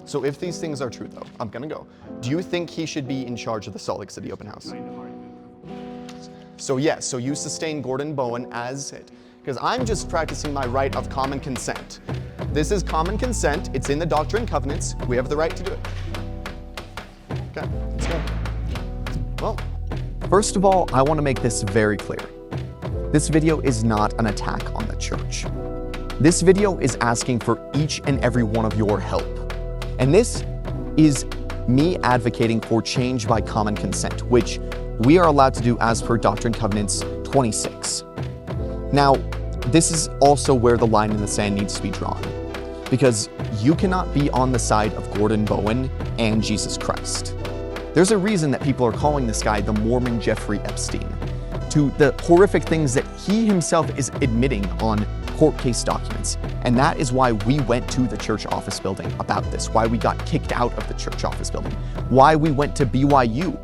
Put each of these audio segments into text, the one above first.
So if these things are true, though, I'm gonna go. Do you think he should be in charge of the Salt Lake City open house? So yes, so you sustain Gordon Bowen as it. Because I'm just practicing my right of common consent. This is common consent. It's in the Doctrine and Covenants. We have the right to do it. Okay, let's go. Well, first of all, I want to make this very clear. This video is not an attack on the church. This video is asking for each and every one of your help. And this is me advocating for change by common consent, which we are allowed to do as per Doctrine and Covenants 26. Now, this is also where the line in the sand needs to be drawn, because you cannot be on the side of Gordon Bowen and Jesus Christ. There's a reason that people are calling this guy the Mormon Jeffrey Epstein, to the horrific things that he himself is admitting on court case documents. And that is why we went to the church office building about this, why we got kicked out of the church office building, why we went to BYU.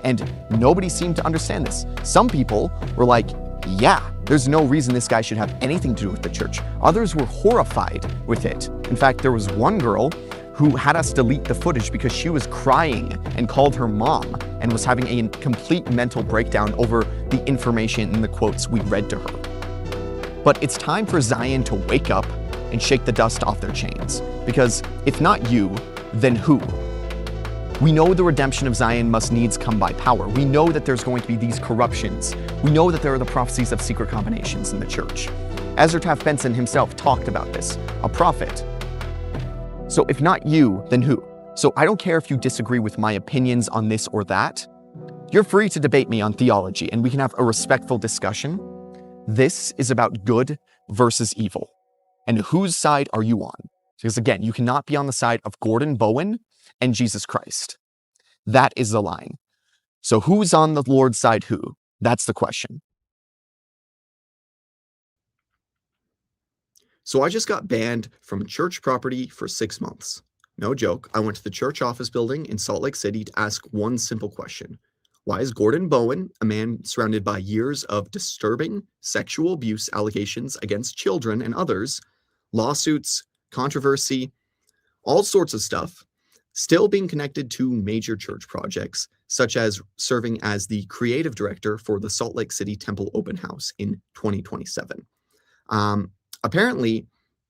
And nobody seemed to understand this. Some people were like, yeah, there's no reason this guy should have anything to do with the church. Others were horrified with it. In fact, there was one girl who had us delete the footage because she was crying and called her mom and was having a complete mental breakdown over the information and the quotes we read to her. But it's time for Zion to wake up and shake the dust off their chains. Because if not you, then who? We know the redemption of Zion must needs come by power. We know that there's going to be these corruptions. We know that there are the prophecies of secret combinations in the church. Ezra Taft Benson himself talked about this, a prophet. So if not you, then who? So I don't care if you disagree with my opinions on this or that. You're free to debate me on theology and we can have a respectful discussion. This is about good versus evil. And whose side are you on? Because again, you cannot be on the side of Gordon Bowen and Jesus Christ. That is the line. So who's on the Lord's side who? That's the question. So I just got banned from church property for 6 months. No joke. I went to the church office building in Salt Lake City to ask one simple question. Why is Gordon Bowen, a man surrounded by years of disturbing sexual abuse allegations against children and others, lawsuits, controversy, all sorts of stuff, still being connected to major church projects, such as serving as the creative director for the Salt Lake City Temple Open House in 2027? Apparently,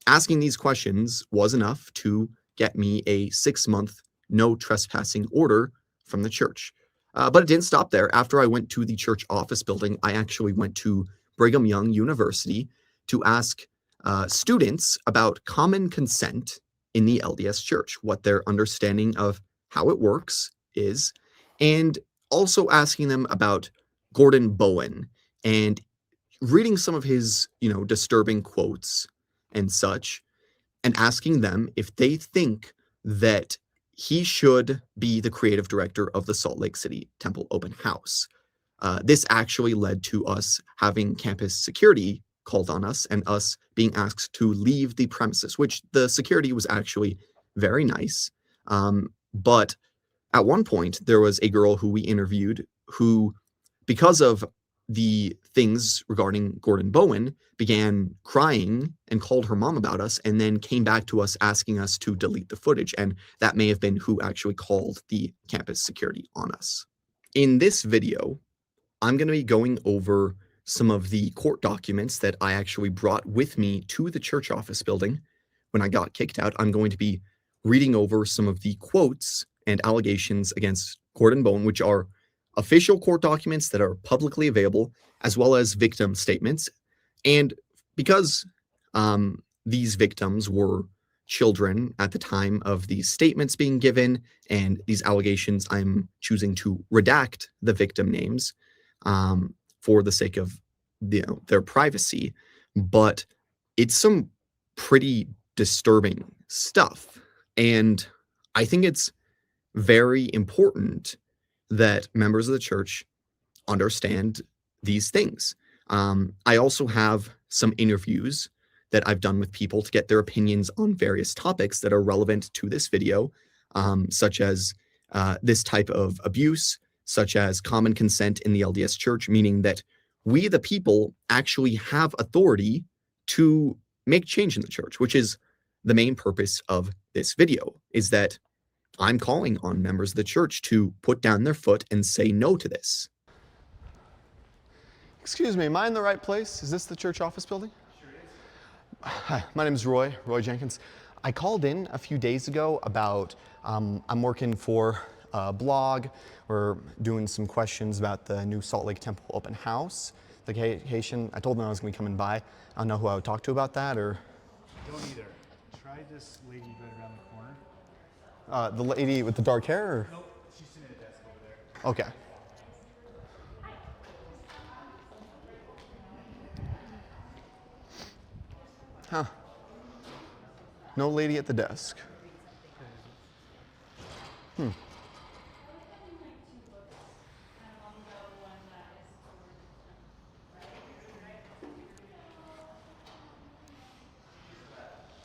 asking these questions was enough to get me a 6-month no trespassing order from the church. But it didn't stop there. After I went to the church office building, I actually went to Brigham Young University to ask students about common consent in the LDS Church, what their understanding of how it works is, and also asking them about Gordon Bowen and reading some of his, disturbing quotes and such, and asking them if they think that he should be the creative director of the Salt Lake City Temple Open House. This actually led to us having campus security called on us and us being asked to leave the premises, which the security was actually very nice. But at one point, there was a girl who we interviewed who, because of the things regarding Gordon Bowen, began crying and called her mom about us, and then came back to us asking us to delete the footage. And that may have been who actually called the campus security on us. In this video, I'm going to be going over some of the court documents that I actually brought with me to the church office building when I got kicked out. I'm going to be reading over some of the quotes and allegations against Gordon Bowen, which are official court documents that are publicly available, as well as victim statements. And because these victims were children at the time of these statements being given and these allegations, I'm choosing to redact the victim names for the sake of their privacy. But it's some pretty disturbing stuff. And I think it's very important that members of the church understand these things. I also have some interviews that I've done with people to get their opinions on various topics that are relevant to this video, such as this type of abuse, such as common consent in the LDS Church, meaning that we, the people, actually have authority to make change in the church, which is the main purpose of this video, is that I'm calling on members of the church to put down their foot and say no to this. Excuse me, am I in the right place? Is this the church office building? Sure is. Hi, my name is Roy Jenkins. I called in a few days ago about, I'm working for a blog. We're doing some questions about the new Salt Lake Temple open house. The location, I told them I was going to be coming by. I don't know who I would talk to about that, or... Don't either. Try this lady right around the corner. The lady with the dark hair, or? Nope, she's sitting at a desk over there. Okay. Huh. No lady at the desk.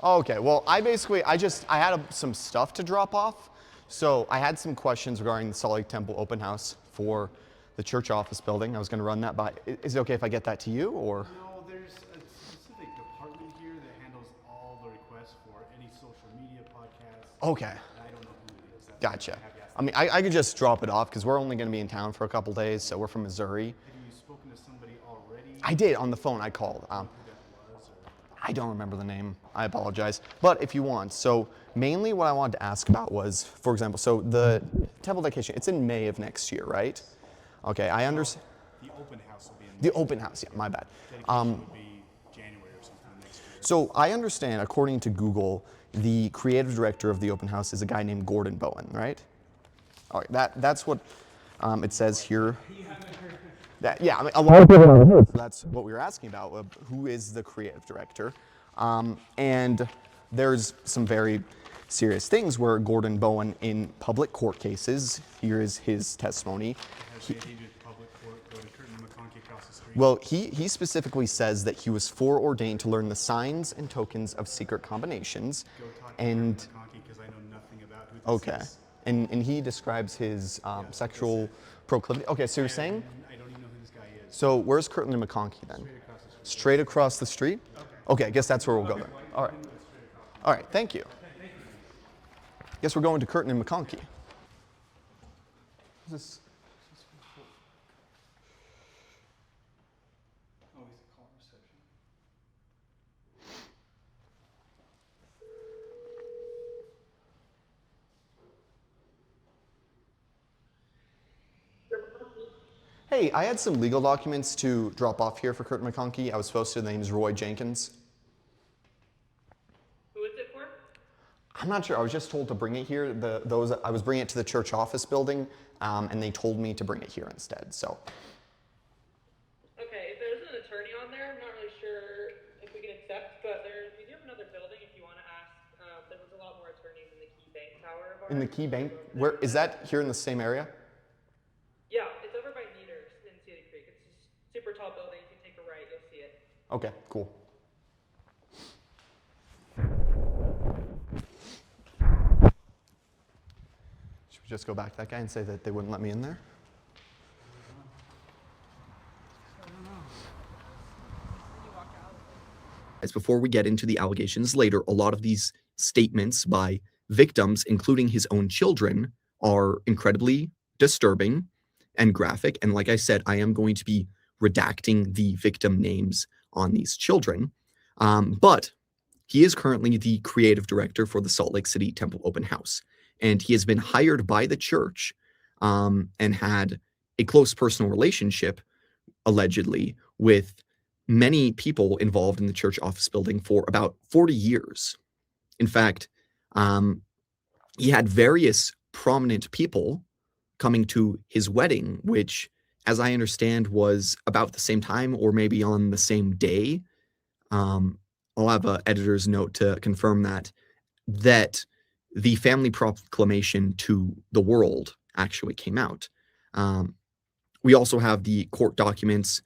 Okay, well, I had some stuff to drop off. So I had some questions regarding the Salt Lake Temple open house for the church office building. I was going to run that by. Is it okay if I get that to you, or? No, there's a specific department here that handles all the requests for any social media podcasts. Okay. I don't know who it is. That's Gotcha. why I have you ask I mean, I could just drop it off because we're only going to be in town for a couple days, so we're from Missouri. Have you spoken to somebody already? I did on the phone. I called. Who that was? Or? I don't remember the name. I apologize. But if you want, so mainly what I wanted to ask about was, for example, so the temple dedication, it's in May of next year, right? Okay, I understand. The open house will be in The open house, yeah, my bad. dedication would be January or something next year. So I understand, according to Google, the creative director of the open house is a guy named Gordon Bowen, right? All right, that's what it says here. Yeah, I mean, a lot of people haven't heard, so that's what we were asking about. Who is the creative director? And there's some very serious things where Gordon Bowen, in public court cases, here is his testimony. Has anything to do with public court? Go to Curtin and McConkie across the street. Well, he specifically says that he was foreordained to learn the signs and tokens of secret combinations. Go talk to And Curtin McConkie because I know nothing about who this okay, is. and he describes his sexual proclivity. Okay, so you're saying? I don't even know who this guy is. So where's Kirtland and McConkie then? Straight across the street. Straight across the street? Okay, I guess that's where we'll go then. All right. All right, thank you. Guess we're going to Curtin and McConkie. Is this? Oh, he's the call reception. Hey, I had some legal documents to drop off here for Curtin McConkie. I was supposed to. The name is Roy Jenkins. Who is it for? I'm not sure. I was just told to bring it here. I was bringing it to the church office building, and they told me to bring it here instead. So. Okay, if there's an attorney on there, I'm not really sure if we can accept, but we do have another building if you want to ask. There was a lot more attorneys in the Key Bank Tower. In the Key Bank? Where is that? Here in the same area? Yeah, it's over by Neaters in Cedar Creek. It's a super tall building. If you take a right, you'll see it. Okay, cool. Should we just go back to that guy and say that they wouldn't let me in there? As before we get into the allegations later, a lot of these statements by victims, including his own children, are incredibly disturbing and graphic. And like I said, I am going to be redacting the victim names on these children. But he is currently the creative director for the Salt Lake City Temple Open House. And he has been hired by the church and had a close personal relationship, allegedly, with many people involved in the church office building for about 40 years. In fact, he had various prominent people coming to his wedding, which, as I understand, was about the same time or maybe on the same day. I'll have an editor's note to confirm that the family proclamation to the world actually came out. We also have the court documents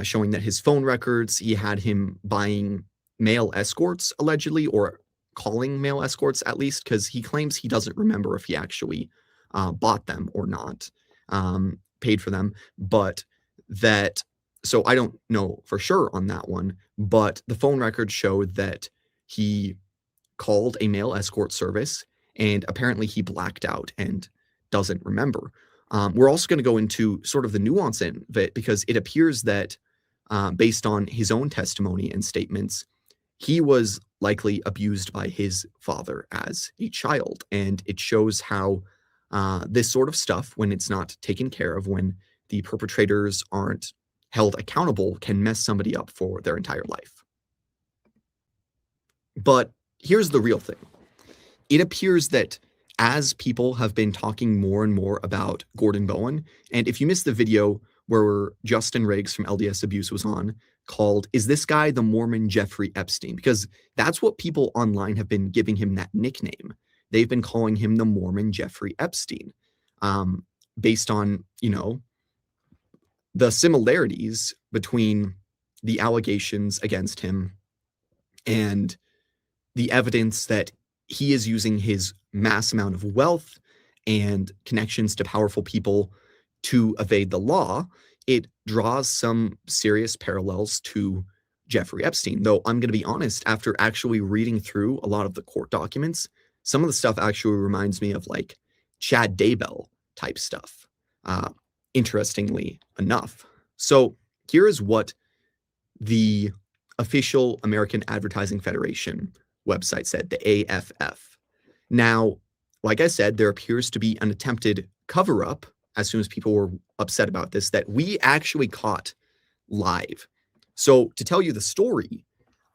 showing that his phone records, he had him buying male escorts, allegedly, or calling male escorts at least, because he claims he doesn't remember if he actually bought them or not, paid for them. But so I don't know for sure on that one, but the phone records showed that he called a male escort service and apparently he blacked out and doesn't remember. We're also going to go into sort of the nuance in it, because it appears that based on his own testimony and statements, he was likely abused by his father as a child. And it shows how this sort of stuff, when it's not taken care of, when the perpetrators aren't held accountable, can mess somebody up for their entire life. But here's the real thing. It appears that as people have been talking more and more about Gordon Bowen, and if you missed the video where Justin Riggs from LDS Abuse was on, called, "Is this guy the Mormon Jeffrey Epstein?" Because that's what people online have been giving him that nickname. They've been calling him the Mormon Jeffrey Epstein, based on, the similarities between the allegations against him and the evidence that he is using his mass amount of wealth and connections to powerful people to evade the law. It draws some serious parallels to Jeffrey Epstein. Though I'm going to be honest, after actually reading through a lot of the court documents, some of the stuff actually reminds me of like Chad Daybell type stuff, interestingly enough. So here is what the official American Advertising Federation website said, the AFF. Now, like I said, there appears to be an attempted cover-up as soon as people were upset about this, that we actually caught live. So to tell you the story,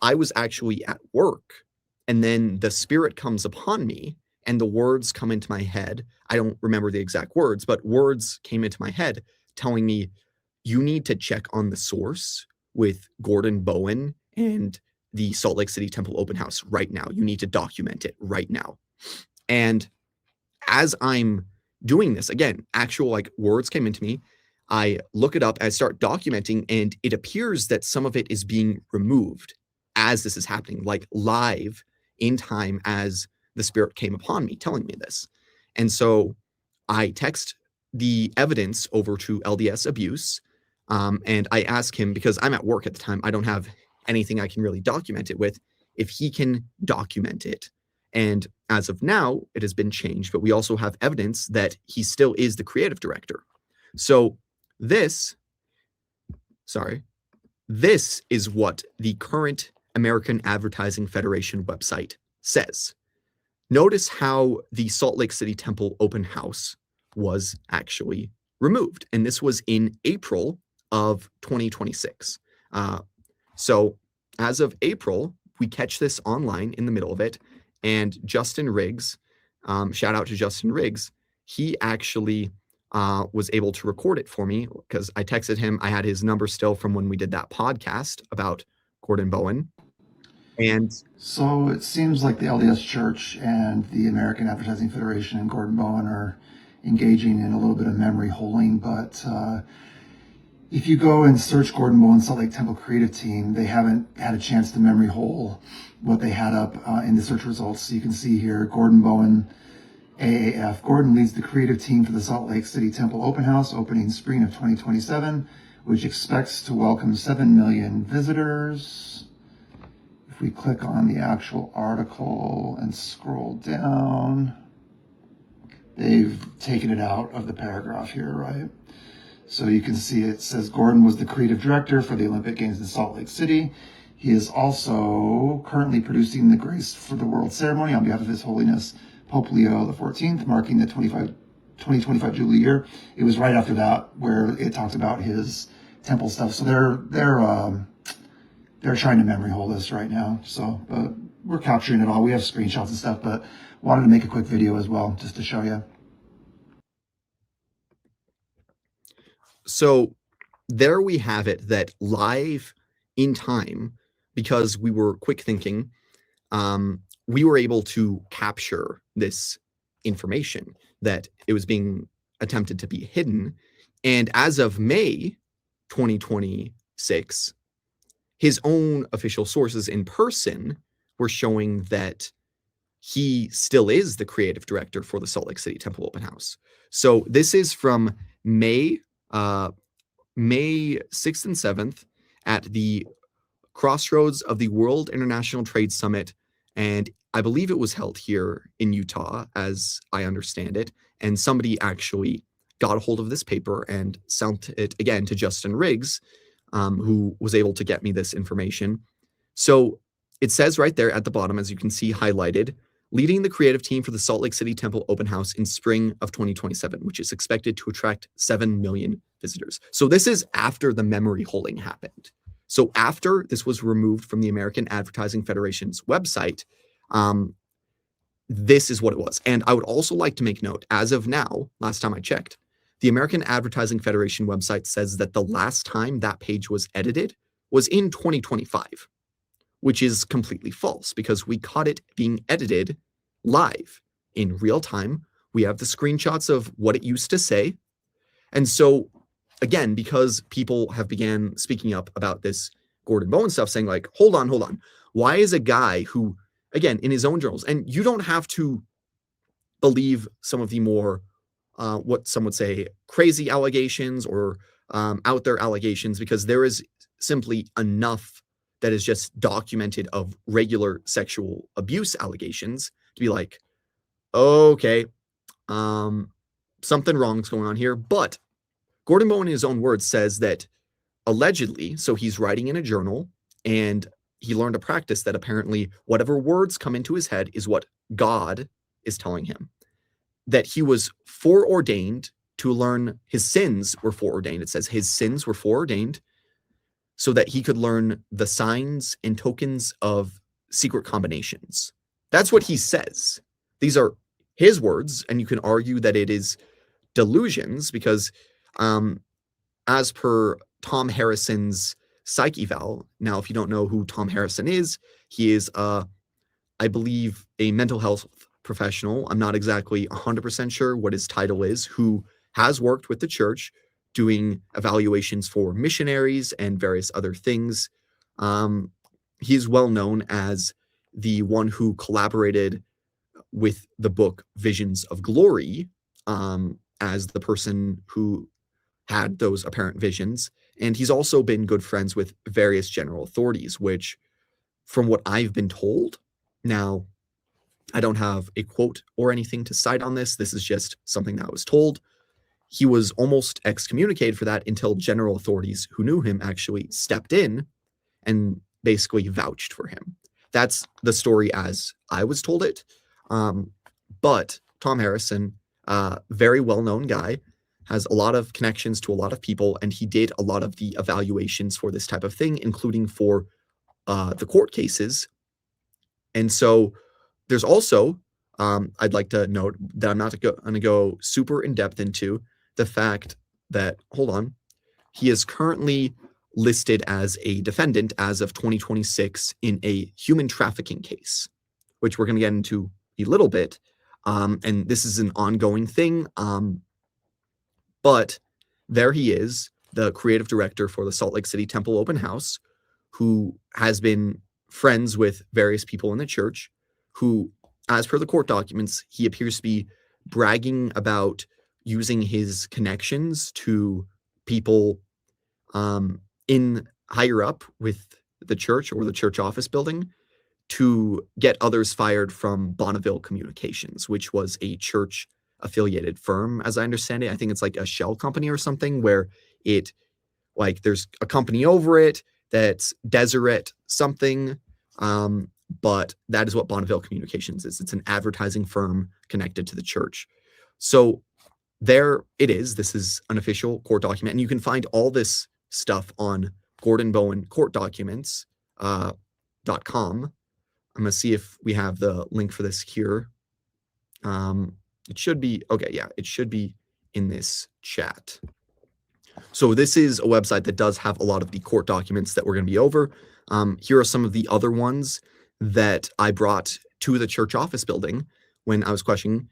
I was actually at work, and then the Spirit comes upon me and the words come into my head. I don't remember the exact words, but words came into my head telling me, you need to check on the source with Gordon Bowen and the Salt Lake City Temple Open House right now. You need to document it right now. And as I'm doing this, again, actual like words came into me. I look it up, I start documenting, and it appears that some of it is being removed as this is happening, like live in time as the Spirit came upon me telling me this. And so I text the evidence over to LDS Abuse, and I ask him, because I'm at work at the time, I don't have anything I can really document it with, if he can document it. And as of now, it has been changed, but we also have evidence that he still is the creative director. So this is what the current American Advertising Federation website says. Notice how the Salt Lake City Temple Open House was actually removed. And this was in April of 2026. So as of April, we catch this online in the middle of it. And Justin Riggs, shout out to Justin Riggs, he actually was able to record it for me because I texted him. I had his number still from when we did that podcast about Gordon Bowen. And so it seems like the LDS Church and the American Advertising Federation and Gordon Bowen are engaging in a little bit of memory holing. But if you go and search Gordon Bowen Salt Lake Temple Creative Team, they haven't had a chance to memory hole what they had up in the search results. So you can see here, Gordon Bowen, AAF. Gordon leads the creative team for the Salt Lake City Temple Open House, opening spring of 2027, which expects to welcome 7 million visitors. If we click on the actual article and scroll down, they've taken it out of the paragraph here, right? So you can see it says Gordon was the creative director for the Olympic Games in Salt Lake City. He is also currently producing the Grace for the World ceremony on behalf of His Holiness Pope Leo XIV, marking the 2025 Jubilee year. It was right after that where it talked about his temple stuff. So they're trying to memory hole this right now. So, but we're capturing it all. We have screenshots and stuff, but wanted to make a quick video as well, just to show you. So there we have it, that live in time, because we were quick thinking, we were able to capture this information that it was being attempted to be hidden. And as of May 2026, his own official sources in person were showing that he still is the creative director for the Salt Lake City Temple Open House. So this is from May 6th and 7th at the crossroads of the World International Trade Summit and I believe it was held here in Utah, as I understand it, and somebody actually got a hold of this paper and sent it again to Justin Riggs, who was able to get me this information. So it says right there at the bottom, as you can see highlighted, leading the creative team for the Salt Lake City Temple Open House in spring of 2027, which is expected to attract 7 million visitors. So this is after the memory holding happened. So after this was removed from the American Advertising Federation's website, this is what it was. And I would also like to make note, as of now, last time I checked, the American Advertising Federation website says that the last time that page was edited was in 2025, which is completely false because we caught it being edited live in real time. We have the screenshots of what it used to say. And so, again, because people have began speaking up about this Gordon Bowen stuff, saying like, hold on, why is a guy who, again, in his own journals, and you don't have to believe some of the more, what some would say, crazy allegations or out there allegations, because there is simply enough that is just documented of regular sexual abuse allegations to be like, okay, something wrong is going on here. But Gordon Bowen, in his own words, says that allegedly, so he's writing in a journal, and he learned a practice that apparently whatever words come into his head is what God is telling him. That he was foreordained to learn, his sins were foreordained. It says his sins were foreordained so that he could learn the signs and tokens of secret combinations. That's what he says. These are his words, and you can argue that it is delusions because as per Tom Harrison's psych eval, now if you don't know who Tom Harrison is, he is, I believe, a mental health professional. I'm not exactly 100% sure what his title is, who has worked with the church doing evaluations for missionaries and various other things. He's well known as the one who collaborated with the book Visions of Glory, as the person who had those apparent visions. And he's also been good friends with various general authorities, which, from what I've been told, now I don't have a quote or anything to cite on this. This is just something that I was told. He was almost excommunicated for that until general authorities who knew him actually stepped in and basically vouched for him. That's the story as I was told it. But Tom Harrison, very well-known guy, has a lot of connections to a lot of people, and he did a lot of the evaluations for this type of thing, including for the court cases. And so there's also, I'd like to note that I'm not going to go super in-depth into the fact that, hold on, he is currently listed as a defendant as of 2026 in a human trafficking case, which we're going to get into a little bit. And this is an ongoing thing. But there he is, the creative director for the Salt Lake City Temple Open House, who has been friends with various people in the church, who, as per the court documents, he appears to be bragging about using his connections to people in higher up with the church or the church office building to get others fired from Bonneville Communications, which was a church affiliated firm, as I understand it. I think it's like a shell company or something where it, like, there's a company over it that's Deseret something, but that is what Bonneville Communications is. It's an advertising firm connected to the church. So there it is. This is an official court document, and you can find all this stuff on Gordon Bowen court documents .com. I'm gonna see if we have the link for this here. It should be, okay, yeah, it should be in this chat. So this is a website that does have a lot of the court documents that we're going to be over. Here are some of the other ones that I brought to the church office building when I was questioning.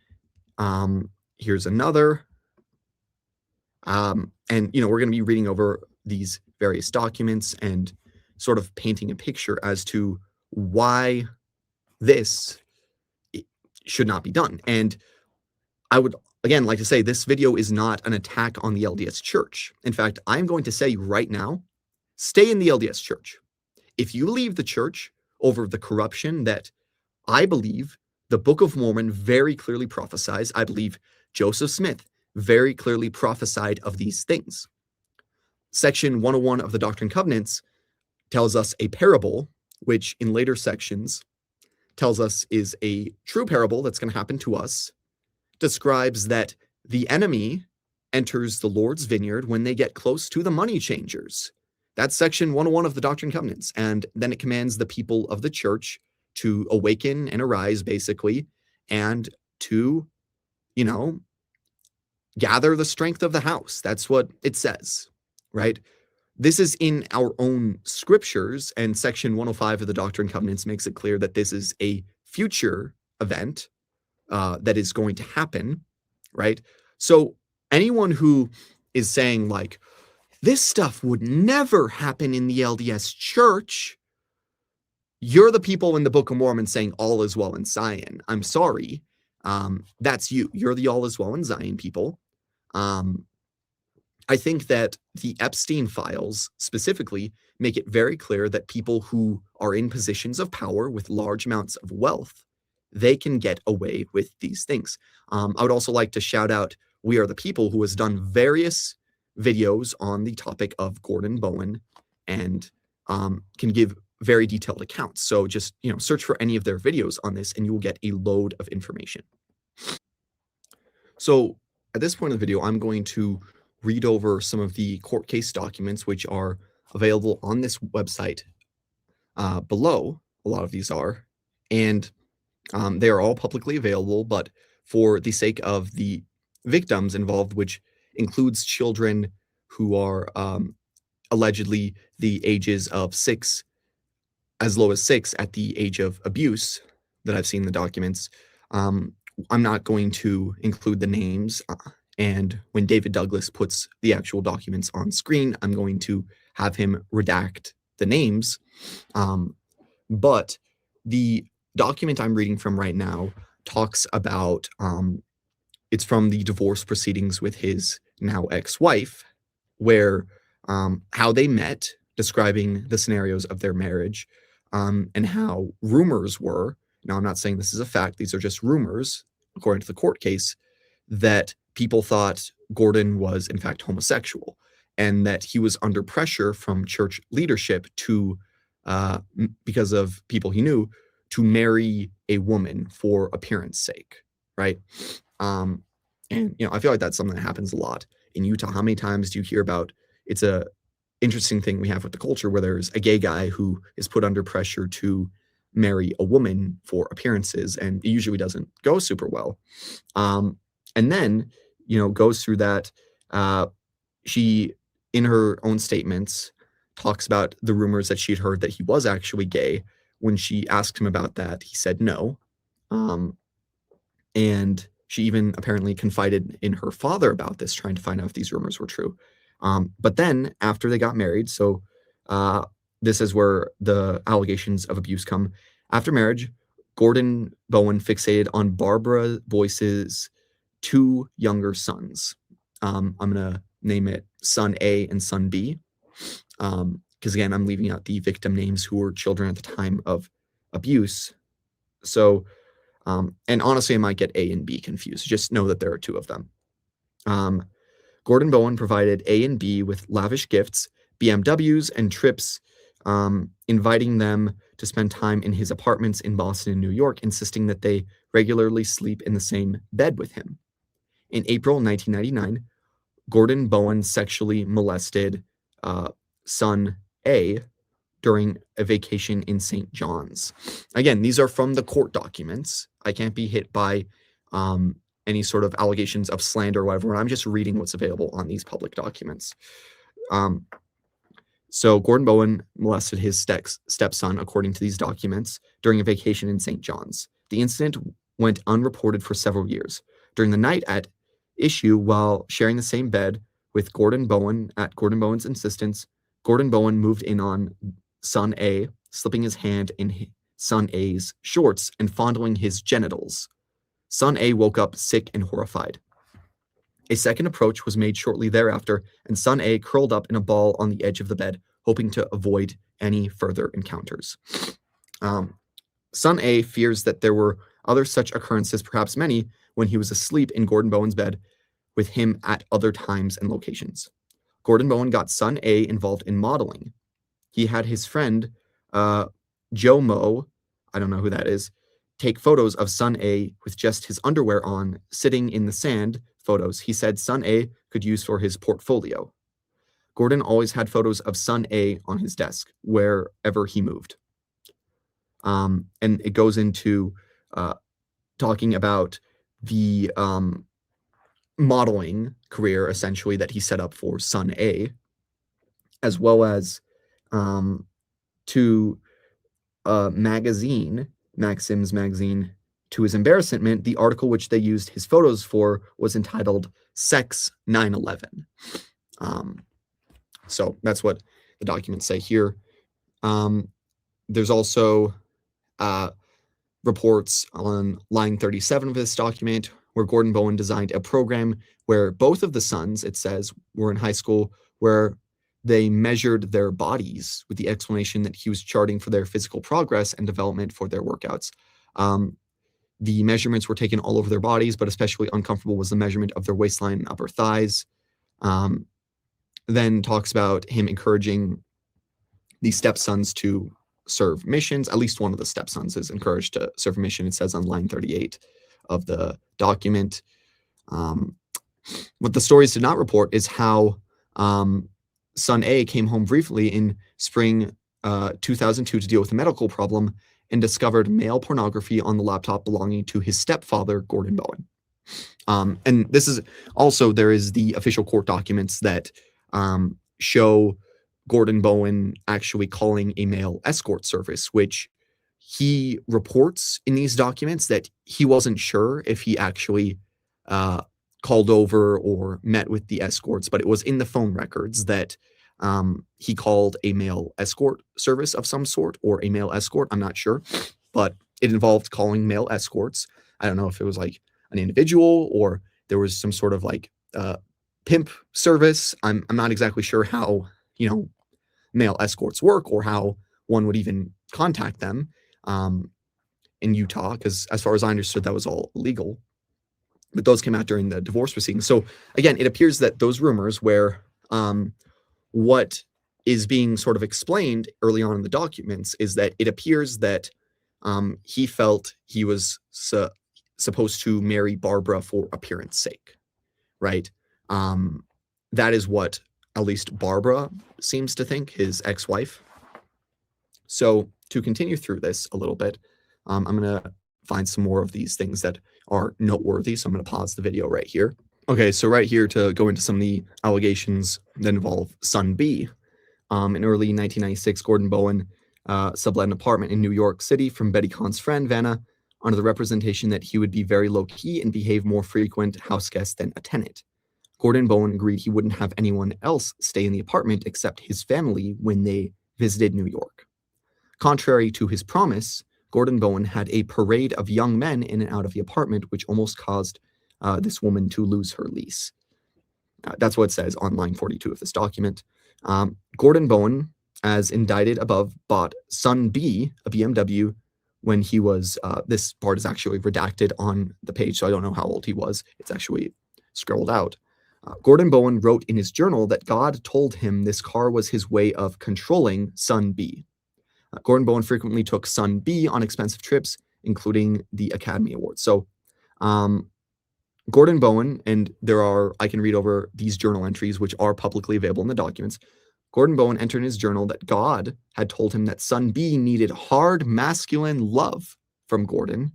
Here's another. And, you know, we're going to be reading over these various documents and sort of painting a picture as to why this should not be done. And I would, again, like to say this video is not an attack on the LDS Church. In fact, I'm going to say right now, stay in the LDS Church. If you leave the church over the corruption that I believe the Book of Mormon very clearly prophesies. I believe Joseph Smith very clearly prophesied of these things. Section 101 of the Doctrine and Covenants tells us a parable, which in later sections tells us is a true parable that's going to happen to us, describes that the enemy enters the Lord's vineyard when they get close to the money changers. That's section 101 of the Doctrine and Covenants. And then it commands the people of the church to awaken and arise, basically, and to, gather the strength of the house. That's what it says, right? This is in our own scriptures, and section 105 of the Doctrine and Covenants makes it clear that this is a future event that is going to happen, right? So anyone who is saying, like, this stuff would never happen in the LDS Church, you're the people in the Book of Mormon saying all is well in Zion. I'm sorry. That's you. You're the all is well in Zion people. I think that the Epstein files specifically make it very clear that people who are in positions of power with large amounts of wealth, they can get away with these things. I would also like to shout out We Are the People, who has done various videos on the topic of Gordon Bowen and can give very detailed accounts. So just, search for any of their videos on this and you will get a load of information. So at this point in the video, I'm going to read over some of the court case documents, which are available on this website below. A lot of these are, and they are all publicly available, but for the sake of the victims involved, which includes children who are allegedly the ages of 6, as low as 6 at the age of abuse that I've seen in the documents, I'm not going to include the names. And when David Douglas puts the actual documents on screen, I'm going to have him redact the names. But the document I'm reading from right now talks about, it's from the divorce proceedings with his now ex-wife, where how they met, describing the scenarios of their marriage, and how rumors were, now I'm not saying this is a fact, these are just rumors, according to the court case, that people thought Gordon was in fact homosexual and that he was under pressure from church leadership to, because of people he knew, to marry a woman for appearance sake, right? And, I feel like that's something that happens a lot in Utah. How many times do you hear about, it's a interesting thing we have with the culture where there's a gay guy who is put under pressure to marry a woman for appearances, and it usually doesn't go super well. And then, goes through that. She, in her own statements, talks about the rumors that she'd heard that he was actually gay. When she asked him about that, he said no. And she even apparently confided in her father about this, trying to find out if these rumors were true. But then after they got married, so this is where the allegations of abuse come. After marriage, Gordon Bowen fixated on Barbara Boyce's 2 younger sons. I'm going to name it son A and son B. Because again, I'm leaving out the victim names who were children at the time of abuse. So, and honestly, I might get A and B confused. Just know that there are 2 of them. Gordon Bowen provided A and B with lavish gifts, BMWs, and trips, inviting them to spend time in his apartments in Boston and New York, insisting that they regularly sleep in the same bed with him. In April 1999, Gordon Bowen sexually molested son A during a vacation in St. John's. Again, these are from the court documents. I can't be hit by any sort of allegations of slander or whatever. I'm just reading what's available on these public documents. So Gordon Bowen molested his stepson, according to these documents, during a vacation in St. John's. The incident went unreported for several years. During the night at issue, while sharing the same bed with Gordon Bowen, at Gordon Bowen's insistence, Gordon Bowen moved in on son A, slipping his hand in son A's shorts and fondling his genitals. Son A woke up sick and horrified. A second approach was made shortly thereafter, and son A curled up in a ball on the edge of the bed, hoping to avoid any further encounters. Son A fears that there were other such occurrences, perhaps many, when he was asleep in Gordon Bowen's bed with him at other times and locations. Gordon Bowen got Son A involved in modeling. He had his friend, Joe Moe, I don't know who that is, take photos of Son A with just his underwear on, sitting in the sand, photos he said Son A could use for his portfolio. Gordon always had photos of Son A on his desk, wherever he moved. And it goes into talking about the modeling career, essentially, that he set up for Son A, as well as to magazine, Maxim's magazine. To his embarrassment, the article which they used his photos for was entitled Sex 9/11. So that's what the documents say here. There's also reports on line 37 of this document where Gordon Bowen designed a program where both of the sons, it says, were in high school, where they measured their bodies with the explanation that he was charting for their physical progress and development for their workouts. The measurements were taken all over their bodies, but especially uncomfortable was the measurement of their waistline and upper thighs. Then talks about him encouraging the stepsons to serve missions. At least one of the stepsons is encouraged to serve a mission. It says on line 38 of the document. What the stories did not report is how Son A came home briefly in spring 2002 to deal with a medical problem and discovered male pornography on the laptop belonging to his stepfather, Gordon Bowen. And this is also, there is the official court documents that show Gordon Bowen actually calling a male escort service, which he reports in these documents that he wasn't sure if he actually called over or met with the escorts, but it was in the phone records that he called a male escort service of some sort, or a male escort, I'm not sure, but it involved calling male escorts. I don't know if it was like an individual or there was some sort of like pimp service. I'm not exactly sure how, male escorts work or how one would even contact them in Utah, because as far as I understood, that was all illegal. But those came out during the divorce proceedings. So again, it appears that those rumors where what is being sort of explained early on in the documents is that it appears that he felt he was supposed to marry Barbara for appearance sake, right? That is what at least Barbara seems to think, his ex-wife. So to continue through this a little bit, I'm going to find some more of these things that are noteworthy. So I'm going to pause the video right here. Okay, so right here to go into some of the allegations that involve Son B. In early 1996, Gordon Bowen sublet an apartment in New York City from Betty Kahn's friend, Vanna, under the representation that he would be very low-key and behave more frequent house guest than a tenant. Gordon Bowen agreed he wouldn't have anyone else stay in the apartment except his family when they visited New York. Contrary to his promise, Gordon Bowen had a parade of young men in and out of the apartment, which almost caused this woman to lose her lease. That's what it says on line 42 of this document. Gordon Bowen, as indicted above, bought Son B, a BMW, when he was, this part is actually redacted on the page, so I don't know how old he was. It's actually scrolled out. Gordon Bowen wrote in his journal that God told him this car was his way of controlling Son B. Gordon Bowen frequently took Son B on expensive trips, including the Academy Awards. So Gordon Bowen, and I can read over these journal entries, which are publicly available in the documents. Gordon Bowen entered in his journal that God had told him that Son B needed hard masculine love from Gordon,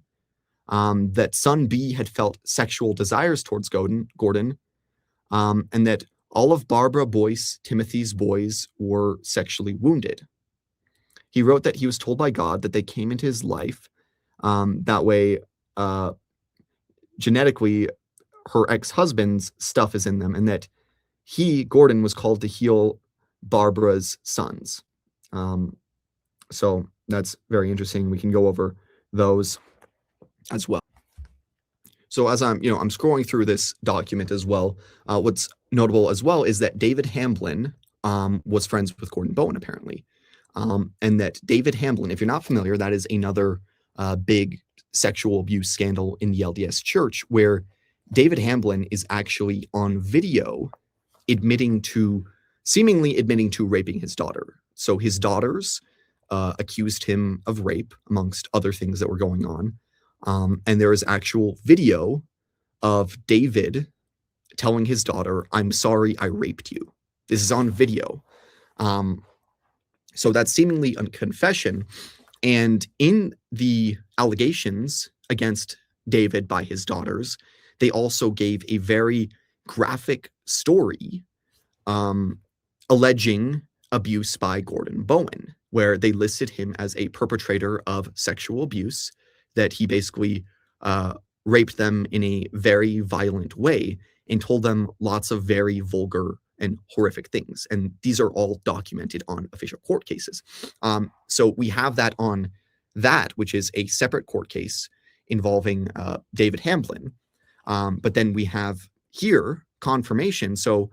that Son B had felt sexual desires towards Gordon, and that all of Barbara Boyce Timothy's boys were sexually wounded. He wrote that he was told by God that they came into his life that way genetically her ex-husband's stuff is in them, and that Gordon, was called to heal Barbara's sons. So that's very interesting. We can go over those as well. So as I'm scrolling through this document as well, what's notable as well is that David Hamblin was friends with Gordon Bowen, apparently. And that David Hamblin, if you're not familiar, that is another big sexual abuse scandal in the LDS Church, where David Hamblin is actually on video seemingly admitting to raping his daughter. So his daughters accused him of rape, amongst other things that were going on. And there is actual video of David telling his daughter, "I'm sorry I raped you." This is on video. So that's seemingly a confession. And in the allegations against David by his daughters, they also gave a very graphic story alleging abuse by Gordon Bowen, where they listed him as a perpetrator of sexual abuse, that he basically raped them in a very violent way and told them lots of very vulgar and horrific things. And these are all documented on official court cases. So we have that on that, which is a separate court case involving David Hamblin. But then we have here confirmation. So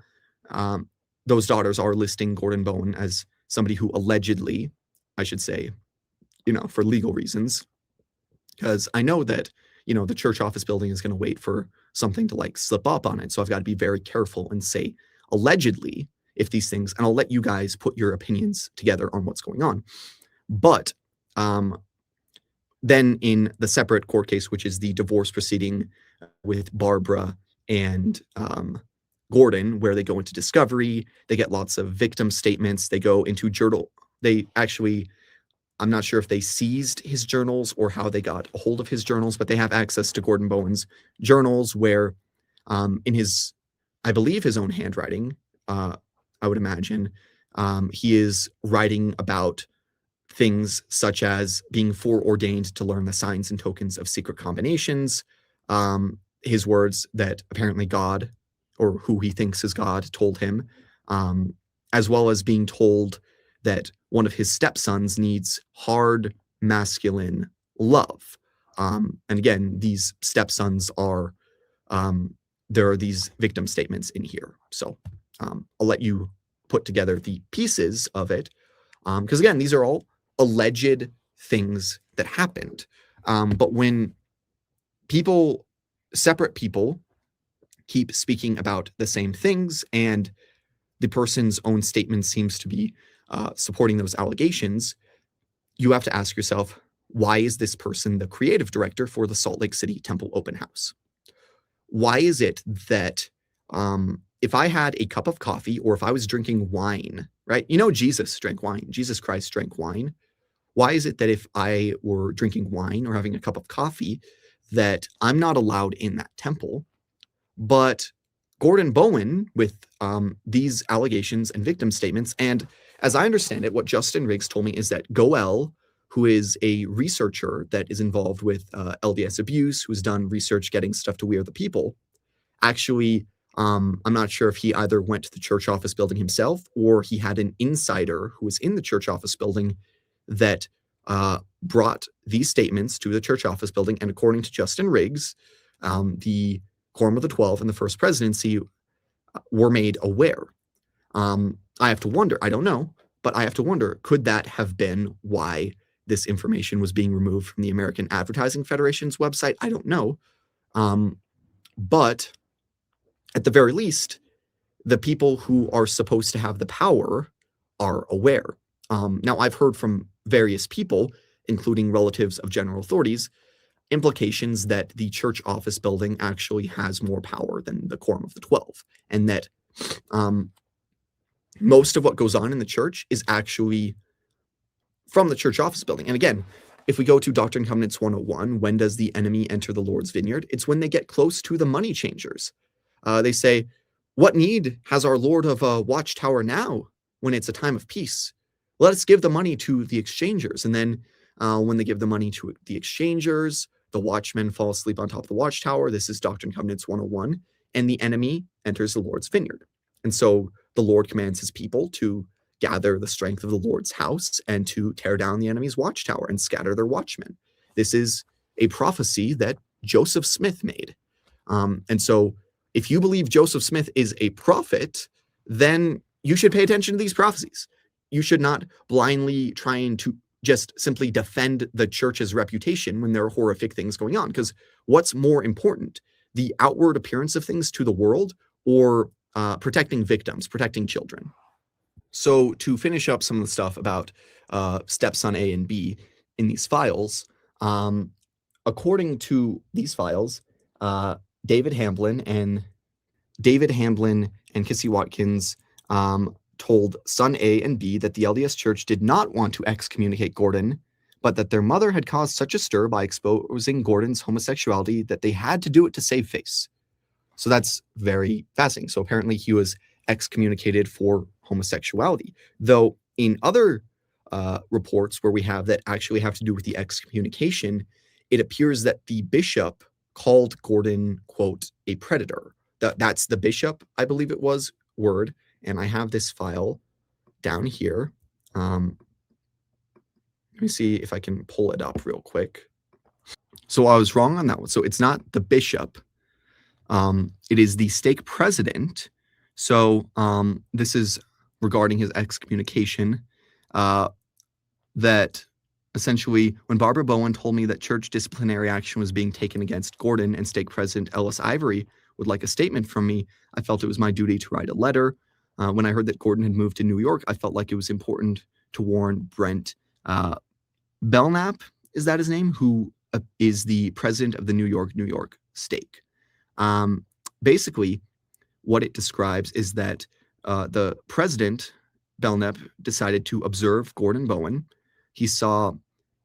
those daughters are listing Gordon Bowen as somebody who allegedly, I should say, for legal reasons, because I know that, the church office building is going to wait for something to like slip up on it. So I've got to be very careful and say allegedly if these things, and I'll let you guys put your opinions together on what's going on. But then in the separate court case, which is the divorce proceeding with Barbara and Gordon, where they go into discovery, they get lots of victim statements, they go into journal. They actually, I'm not sure if they seized his journals or how they got a hold of his journals, but they have access to Gordon Bowen's journals where in his, I believe his own handwriting, I would imagine, he is writing about things such as being foreordained to learn the signs and tokens of secret combinations, his words that apparently God, or who he thinks is God, told him, as well as being told that one of his stepsons needs hard, masculine love. And again, these stepsons are, there are these victim statements in here. So I'll let you put together the pieces of it. Because again, these are all alleged things that happened. But when separate people keep speaking about the same things and the person's own statement seems to be supporting those allegations, you have to ask yourself, why is this person the creative director for the Salt Lake City Temple Open House? Why is it that if I had a cup of coffee or if I was drinking wine, right? Jesus drank wine. Jesus Christ drank wine. Why is it that if I were drinking wine or having a cup of coffee that I'm not allowed in that temple, but Gordon Bowen with these allegations and victim statements, and as I understand it, what Justin Riggs told me is that Goel, who is a researcher that is involved with LDS abuse, who's done research getting stuff to We Are the People, actually, I'm not sure if he either went to the church office building himself or he had an insider who was in the church office building that brought these statements to the church office building. And according to Justin Riggs, the Quorum of the 12 and the First Presidency were made aware. I have to wonder, I don't know, but I have to wonder, could that have been why this information was being removed from the American Advertising Federation's website? I don't know. But at the very least, the people who are supposed to have the power are aware. Now, I've heard from various people, including relatives of general authorities, implications that the church office building actually has more power than the Quorum of the 12, and that most of what goes on in the church is actually from the church office building. And again, if we go to Doctrine and Covenants 101, when does the enemy enter the Lord's vineyard? It's when they get close to the money changers. They say, what need has our Lord of a watchtower now when it's a time of peace? Let us give the money to the exchangers. And then when they give the money to the exchangers, the watchmen fall asleep on top of the watchtower. This is Doctrine and Covenants 101. And the enemy enters the Lord's vineyard. And so the Lord commands his people to gather the strength of the Lord's house and to tear down the enemy's watchtower and scatter their watchmen. This is a prophecy that Joseph Smith made. And so if you believe Joseph Smith is a prophet, then you should pay attention to these prophecies. You should not blindly trying to just simply defend the church's reputation when there are horrific things going on. Because what's more important, the outward appearance of things to the world, or protecting victims, protecting children? So to finish up some of the stuff about stepson A and B in these files, according to these files, David Hamblin and Kissy Watkins told son A and B that the LDS Church did not want to excommunicate Gordon, but that their mother had caused such a stir by exposing Gordon's homosexuality that they had to do it to save face. So that's very fascinating. So apparently he was excommunicated for homosexuality, though in other reports where we have that actually have to do with the excommunication, it appears that the bishop called Gordon, quote, a predator. That's the bishop, I believe it was, word. And I have this file down here. Let me see if I can pull it up real quick. So I was wrong on that one. So it's not the bishop. It is the stake president. So this is regarding his excommunication, that essentially when Barbara Bowen told me that church disciplinary action was being taken against Gordon and stake president Ellis Ivory would like a statement from me, I felt it was my duty to write a letter. When I heard that Gordon had moved to New York, I felt like it was important to warn Brent Belknap, is that his name, who is the president of the New York stake. Basically, what it describes is that the president, Belknap, decided to observe Gordon Bowen. He saw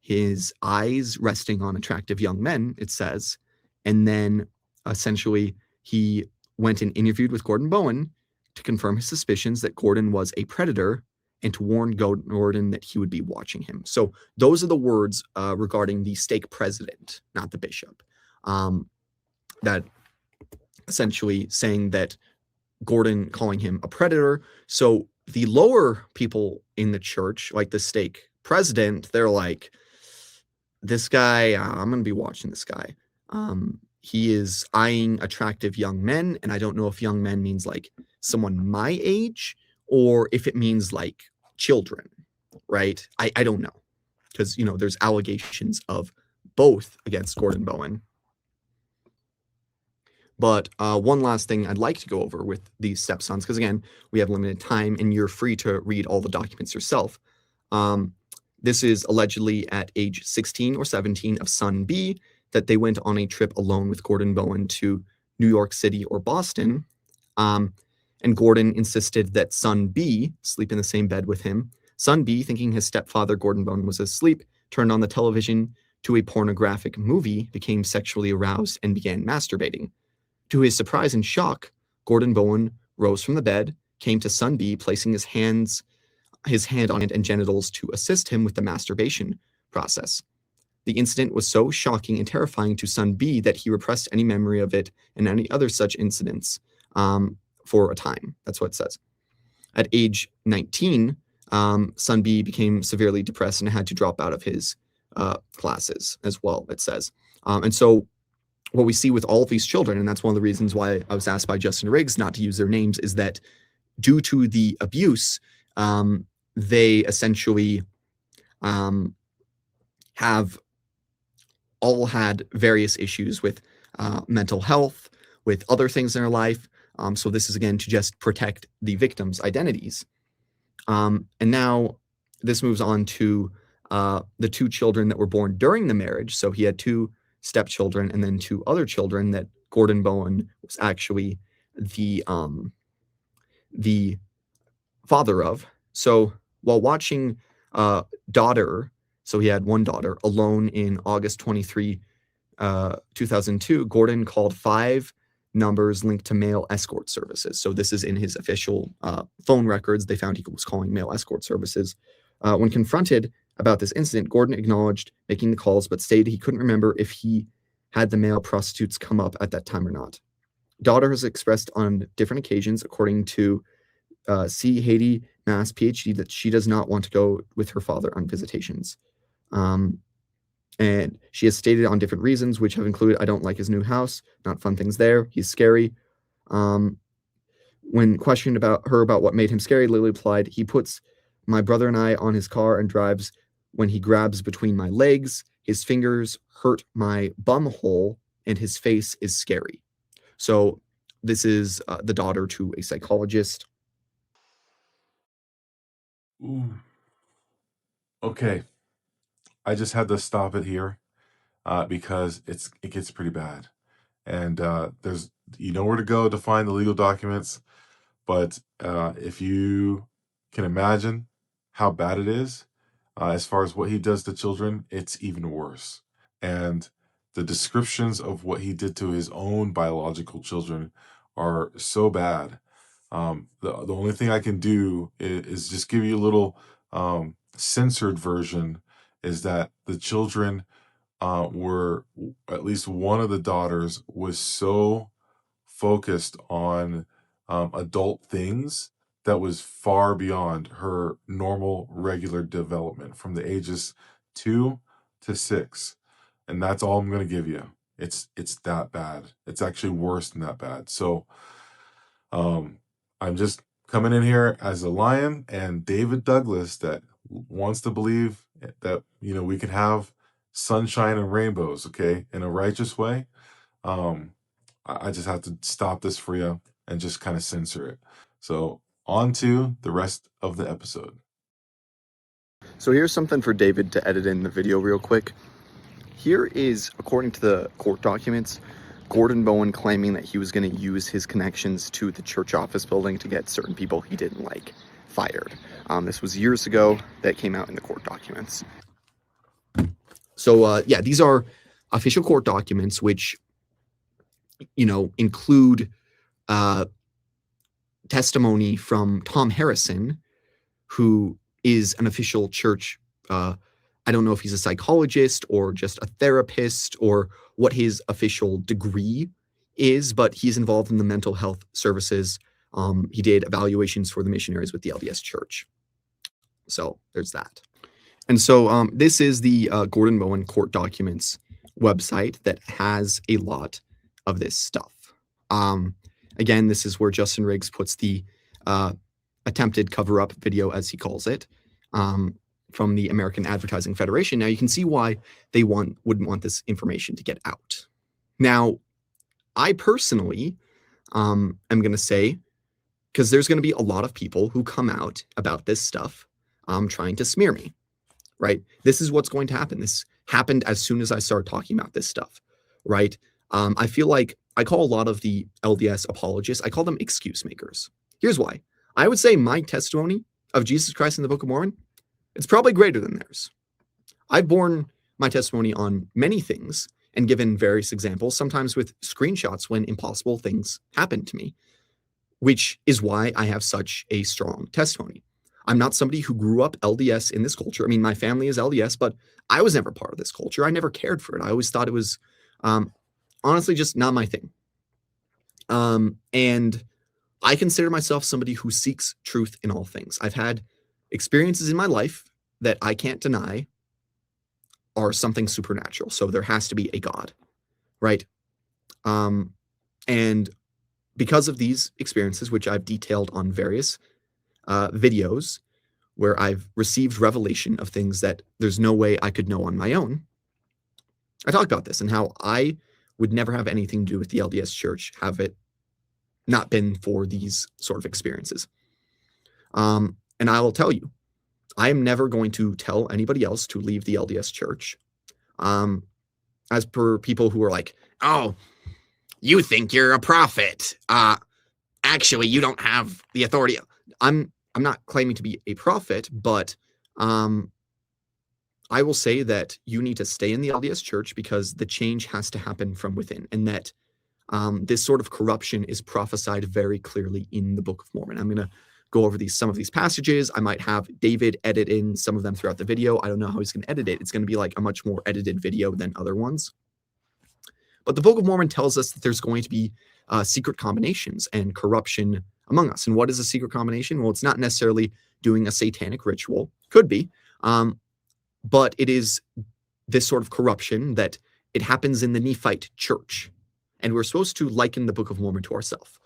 his eyes resting on attractive young men, it says, and then essentially he went and interviewed with Gordon Bowen to confirm his suspicions that Gordon was a predator and to warn Gordon that he would be watching him. So those are the words regarding the stake president, not the bishop, that essentially saying that Gordon calling him a predator. So the lower people in the church, like the stake president, they're like, this guy, I'm going to be watching this guy. He is eyeing attractive young men, and I don't know if young men means like someone my age or if it means like children, right? I don't know, because, you know, there's allegations of both against Gordon Bowen. But one last thing I'd like to go over with these stepsons, because again, we have limited time and you're free to read all the documents yourself. This is allegedly at age 16 or 17 of son B that they went on a trip alone with Gordon Bowen to New York City or Boston. And Gordon insisted that son B sleep in the same bed with him. Son B, thinking his stepfather Gordon Bowen was asleep, turned on the television to a pornographic movie, became sexually aroused, and began masturbating. To his surprise and shock, Gordon Bowen rose from the bed, came to son B, placing his hand on it and genitals to assist him with the masturbation process. The incident was so shocking and terrifying to son B that he repressed any memory of it and any other such incidents for a time. That's what it says. At age 19, son B became severely depressed and had to drop out of his classes as well, it says. And so what we see with all of these children, and that's one of the reasons why I was asked by Justin Riggs not to use their names, is that due to the abuse, they essentially have all had various issues with mental health, with other things in their life. So this is, again, to just protect the victims' identities. And now this moves on to the two children that were born during the marriage. So he had two stepchildren and then two other children that Gordon Bowen was actually the father of. So while watching Daughter, so he had one daughter, alone in August 23, 2002, Gordon called 5 numbers linked to male escort services. So this is in his official phone records. They found he was calling male escort services. When confronted about this incident, Gordon acknowledged making the calls, but stated he couldn't remember if he had the male prostitutes come up at that time or not. Daughter has expressed on different occasions, according to C. Haiti Mass, PhD, that she does not want to go with her father on visitations. And she has stated on different reasons, which have included, I don't like his new house, not fun things there, he's scary. When questioned about what made him scary, Lily replied, he puts my brother and I on his car and drives When he grabs between my legs, his fingers hurt my bum hole, and his face is scary. So this is the daughter to a psychologist. Ooh. Okay, I just had to stop it here because it gets pretty bad, and there's you know where to go to find the legal documents, but if you can imagine how bad it is, as far as what he does to children, it's even worse. And the descriptions of what he did to his own biological children are so bad. The only thing I can do is just give you a little censored version, is that the children were, at least one of the daughters was so focused on adult things that was far beyond her normal regular development from the ages 2 to 6. And that's all I'm going to give you. It's that bad. It's actually worse than that bad. So I'm just coming in here as a lion and David Douglas that wants to believe that, we can have sunshine and rainbows, okay, in a righteous way. I just have to stop this for you and just kind of censor it. So on to the rest of the episode. So here's something for David to edit in the video real quick. Here is, according to the court documents, Gordon Bowen claiming that he was going to use his connections to the church office building to get certain people he didn't like fired. This was years ago that came out in the court documents. So yeah, these are official court documents, which, include testimony from Tom Harrison, who is an official church. I don't know if he's a psychologist or just a therapist or what his official degree is, but he's involved in the mental health services. He did evaluations for the missionaries with the LDS Church. So there's that. And so this is the Gordon Bowen court documents website that has a lot of this stuff. Again, this is where Justin Riggs puts the attempted cover-up video, as he calls it, from the American Advertising Federation. Now you can see why they wouldn't want this information to get out. Now, I personally am going to say, because there's going to be a lot of people who come out about this stuff trying to smear me, right? This is what's going to happen. This happened as soon as I started talking about this stuff, right? I feel like I call a lot of the LDS apologists, I call them excuse makers. Here's why. I would say my testimony of Jesus Christ in the Book of Mormon, it's probably greater than theirs. I've borne my testimony on many things and given various examples, sometimes with screenshots when impossible things happen to me, which is why I have such a strong testimony. I'm not somebody who grew up LDS in this culture. I mean, my family is LDS, but I was never part of this culture. I never cared for it. I always thought it was honestly just not my thing. And I consider myself somebody who seeks truth in all things. I've had experiences in my life that I can't deny are something supernatural. So there has to be a God, right? And because of these experiences, which I've detailed on various videos where I've received revelation of things that there's no way I could know on my own, I talk about this and how I would never have anything to do with the LDS Church, have it not been for these sort of experiences. And I will tell you, I am never going to tell anybody else to leave the LDS Church. As per people who are like, oh, you think you're a prophet. Actually, you don't have the authority. I'm not claiming to be a prophet, but I will say that you need to stay in the LDS Church because the change has to happen from within, and that this sort of corruption is prophesied very clearly in the Book of Mormon. I'm going to go over some of these passages. I might have David edit in some of them throughout the video. I don't know how he's going to edit it. It's going to be like a much more edited video than other ones. But the Book of Mormon tells us that there's going to be secret combinations and corruption among us. And what is a secret combination? Well, it's not necessarily doing a satanic ritual. Could be. But it is this sort of corruption that it happens in the Nephite church. And we're supposed to liken the Book of Mormon to ourselves.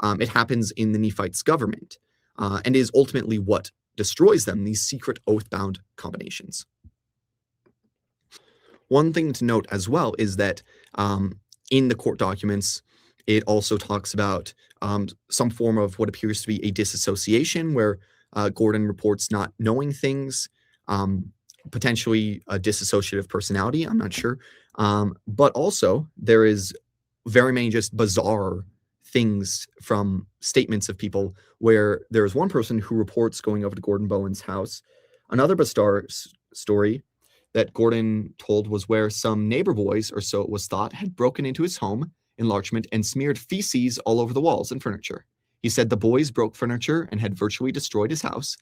It happens in the Nephites' government and is ultimately what destroys them, these secret oath-bound combinations. one thing to note as well is that in the court documents, it also talks about some form of what appears to be a disassociation, where Gordon reports not knowing things, potentially a dissociative personality. I'm not sure. But also, there is very many just bizarre things from statements of people, where there is one person who reports going over to Gordon Bowen's house. Another bizarre story that Gordon told was where some neighbor boys, or so it was thought, had broken into his home enlargement and smeared feces all over the walls and furniture. He said the boys broke furniture and had virtually destroyed his house.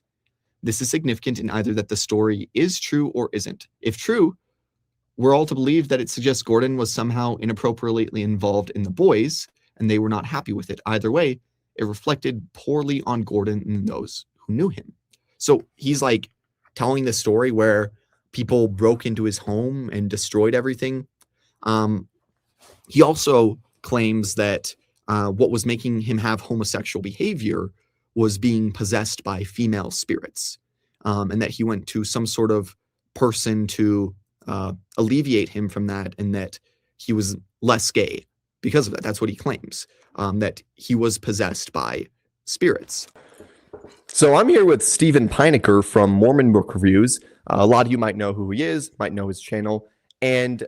This is significant in either that the story is true or isn't. If true, we're all to believe that it suggests Gordon was somehow inappropriately involved in the boys, and they were not happy with it. Either way, it reflected poorly on Gordon and those who knew him. So he's like telling the story where people broke into his home and destroyed everything. He also claims that what was making him have homosexual behavior was being possessed by female spirits, and that he went to some sort of person to alleviate him from that, and that he was less gay because of that. That's what he claims, that he was possessed by spirits. So I'm here with Steven Pynakker from Mormon Book Reviews. A lot of you might know who he is, might know his channel, and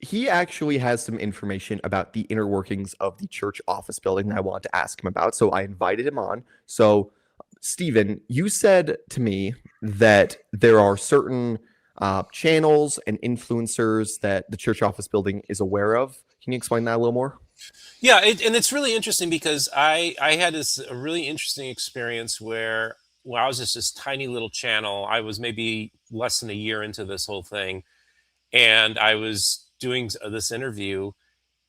he actually has some information about the inner workings of the church office building that I want to ask him about. So I invited him on. So, Steven, you said to me that there are certain channels and influencers that the church office building is aware of. Can you explain that a little more? Yeah, and it's really interesting because I had a really interesting experience where when I was just this tiny little channel, I was maybe less than a year into this whole thing, and I was doing this interview,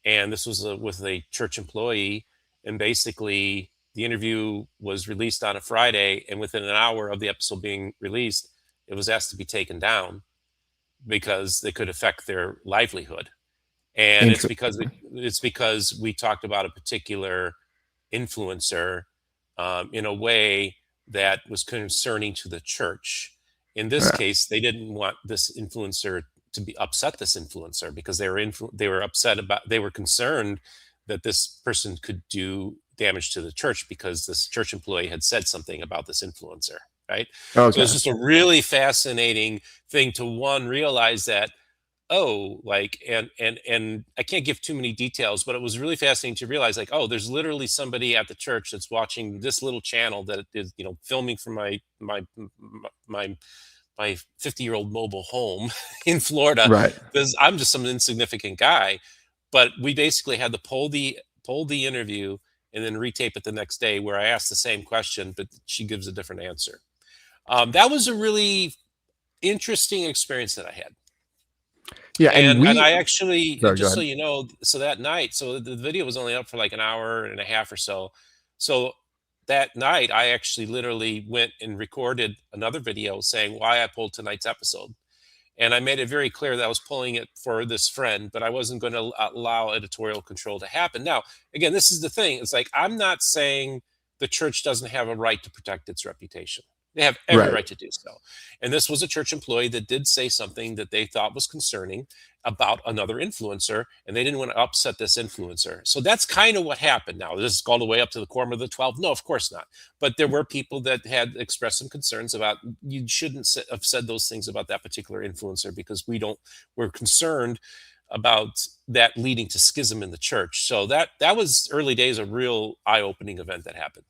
and this was with a church employee, and basically the interview was released on a Friday, and within an hour of the episode being released, it was asked to be taken down because it could affect their livelihood. And it's because we talked about a particular influencer in a way that was concerning to the church. In this case, they didn't want this influencer to be upset this influencer because they were upset about, they were concerned that this person could do damage to the church because this church employee had said something about this influencer, right? Okay. So it's just a really fascinating thing to realize that, and I can't give too many details, but it was really fascinating to realize, like, there's literally somebody at the church that's watching this little channel that is, filming from my 50-year-old mobile home in Florida. Right. Because I'm just some insignificant guy, but we basically had to pull the interview and then retape it the next day, where I asked the same question, but she gives a different answer. That was a really interesting experience that I had. Yeah, and I actually, Sorry, just so you know, so that night, so the video was only up for like an hour and a half or so. So that night, I actually literally went and recorded another video saying why I pulled tonight's episode. And I made it very clear that I was pulling it for this friend, but I wasn't going to allow editorial control to happen. Now, again, this is the thing. It's like, I'm not saying the church doesn't have a right to protect its reputation. They have every right to do so. And this was a church employee that did say something that they thought was concerning about another influencer, and they didn't want to upset this influencer. So that's kind of what happened. Now, this is all the way up to the quorum of the 12? No, of course not. But there were people that had expressed some concerns about, you shouldn't have said those things about that particular influencer because we're concerned about that leading to schism in the church. So that was early days, a real eye-opening event that happened.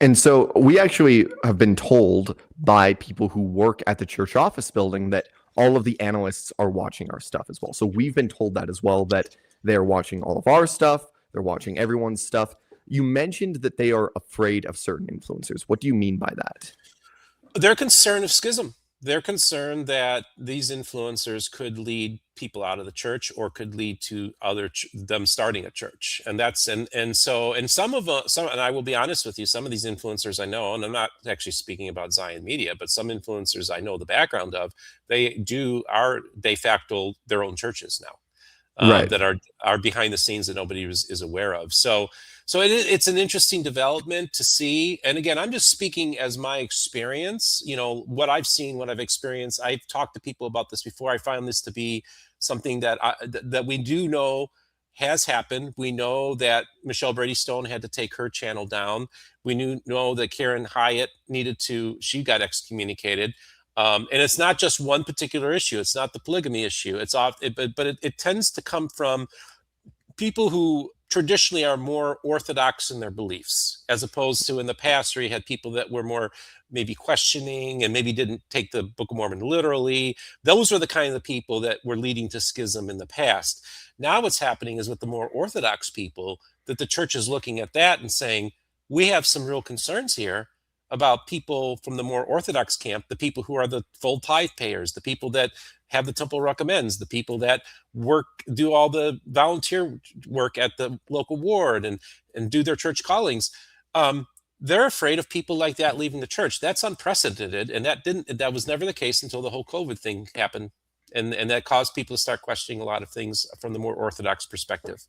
And so we actually have been told by people who work at the church office building that all of the analysts are watching our stuff as well. So we've been told that as well, that they're watching all of our stuff. They're watching everyone's stuff. You mentioned that they are afraid of certain influencers. What do you mean by that? They're concerned of schism. They're concerned that these influencers could lead people out of the church or could lead to them starting a church. And that's, and some of them, and I will be honest with you, some of these influencers I know, and I'm not actually speaking about Zion Media, but some influencers I know the background of, they are de facto their own churches now. Right. that are behind the scenes that nobody is aware of. So it's an interesting development to see. And again, I'm just speaking as my experience, what I've seen, what I've experienced. I've talked to people about this before. I found this to be something that we do know has happened. We know that Michelle Brady Stone had to take her channel down. We know that Karen Hyatt she got excommunicated. And it's not just one particular issue. It's not the polygamy issue. It tends to come from people who traditionally are more orthodox in their beliefs, as opposed to in the past where you had people that were more maybe questioning and maybe didn't take the Book of Mormon literally. Those were the kind of people that were leading to schism in the past. Now what's happening is with the more orthodox people, that the church is looking at that and saying, we have some real concerns here about people from the more orthodox camp, the people who are the full tithe payers, the people that have the temple recommends, the people that do all the volunteer work at the local ward and do their church callings. They're afraid of people like that leaving the church. That's unprecedented, and that was never the case until the whole COVID thing happened, and that caused people to start questioning a lot of things from the more orthodox perspective.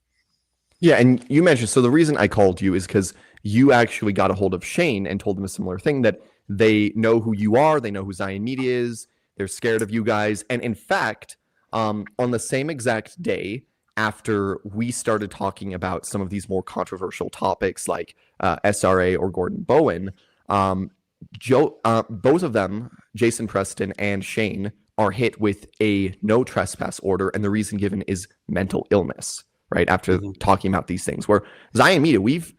Yeah, and you mentioned, so the reason I called you is because you actually got a hold of Shane and told him a similar thing, that they know who you are, they know who Zion Media is, they're scared of you guys. And in fact, on the same exact day after we started talking about some of these more controversial topics like SRA or Gordon Bowen, both of them, Jason Preston and Shane, are hit with a no trespass order, and the reason given is mental illness. Right after talking about these things, where Zion Media, we've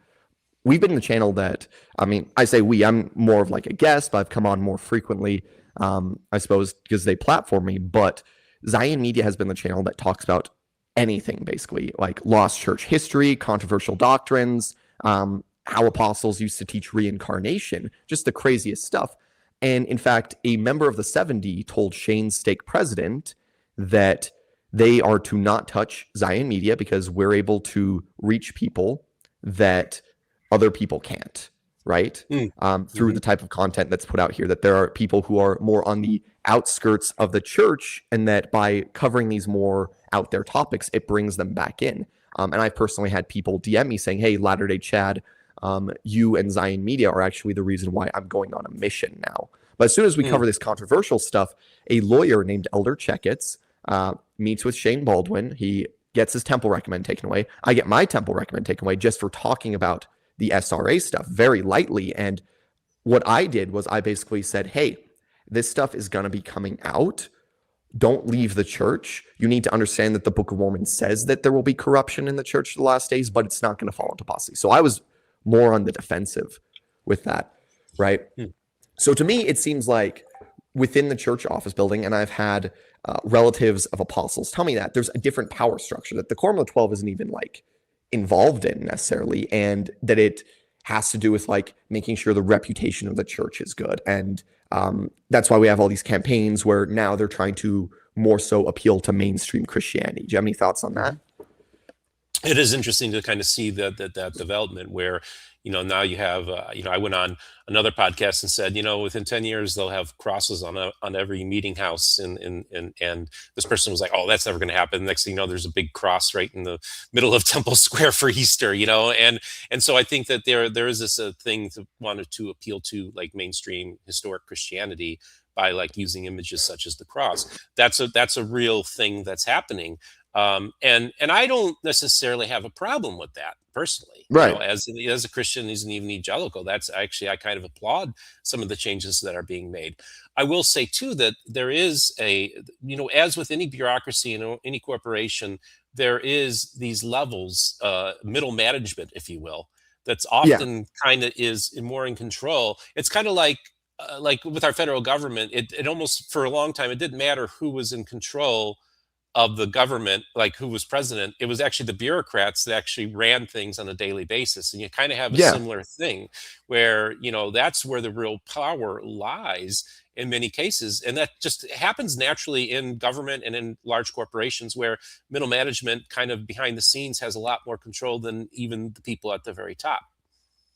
been the channel that, I say I'm more of like a guest, but I've come on more frequently, I suppose, because they platform me. But Zion Media has been the channel that talks about anything, basically, like lost church history, controversial doctrines, how apostles used to teach reincarnation, just the craziest stuff. And in fact, a member of the 70 told Shane's stake president that they are to not touch Zion Media because we're able to reach people that other people can't, right? Through the type of content that's put out here, that there are people who are more on the outskirts of the church, and that by covering these more out there topics, it brings them back in. And I personally had people DM me saying, hey, Latter-day Chad, you and Zion Media are actually the reason why I'm going on a mission now. But as soon as we cover this controversial stuff, a lawyer named Elder Checketts meets with Shane Baldwin. He gets his temple recommend taken away. I get my temple recommend taken away just for talking about the SRA stuff very lightly. And what I did was I basically said, hey, this stuff is going to be coming out. Don't leave the church. You need to understand that the Book of Mormon says that there will be corruption in the church in the last days, but it's not going to fall into apostasy. So I was more on the defensive with that, right? So to me, it seems like within the church office building, and I've had relatives of apostles tell me that there's a different power structure that the Quorum of the 12 isn't even like involved in necessarily, and that it has to do with like making sure the reputation of the church is good. And that's why we have all these campaigns where now they're trying to more so appeal to mainstream Christianity. Do you have any thoughts on that? It is interesting to kind of see that development where, now you have, I went on another podcast and said, within 10 years, they'll have crosses on every meeting house. And this person was like, oh, that's never going to happen. Next thing you know, there's a big cross right in the middle of Temple Square for Easter, and so I think that there is this thing that wanted to appeal to like mainstream historic Christianity by like using images such as the cross. That's a real thing that's happening. And I don't necessarily have a problem with that personally, right? As a Christian, as an evangelical, that's actually, I kind of applaud some of the changes that are being made. I will say too that there is as with any bureaucracy and any corporation, there is these levels, middle management, if you will, that's often kind of is more in control. It's kind of like with our federal government, it almost for a long time it didn't matter who was in control of the government, like who was president. It was actually the bureaucrats that actually ran things on a daily basis. And you kind of have a similar thing where, that's where the real power lies in many cases. And that just happens naturally in government and in large corporations where middle management kind of behind the scenes has a lot more control than even the people at the very top.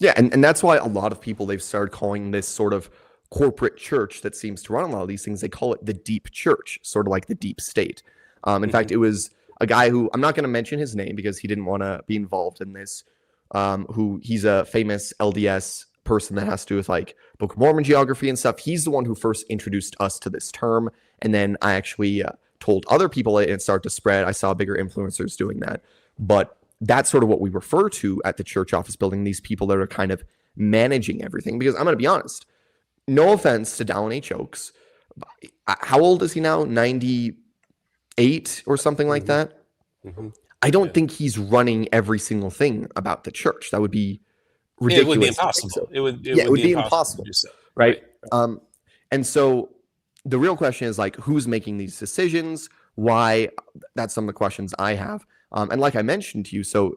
Yeah. And that's why a lot of people, they've started calling this sort of corporate church that seems to run a lot of these things, they call it the deep church, sort of like the deep state. In fact, it was a guy who I'm not going to mention his name because he didn't want to be involved in this. Who he's a famous LDS person that has to do with like Book of Mormon geography and stuff. He's the one who first introduced us to this term, and then I actually told other people it, and it started to spread. I saw bigger influencers doing that, but that's sort of what we refer to at the church office building. These people that are kind of managing everything. Because I'm going to be honest, no offense to Dallin H. Oaks, how old is he now? 98 or something like that. Mm-hmm. I don't think he's running every single thing about the church. That would be ridiculous. It would be impossible. So. It would be impossible to do so. Right? And so the real question is like, who's making these decisions? Why? That's some of the questions I have. And like I mentioned to you, so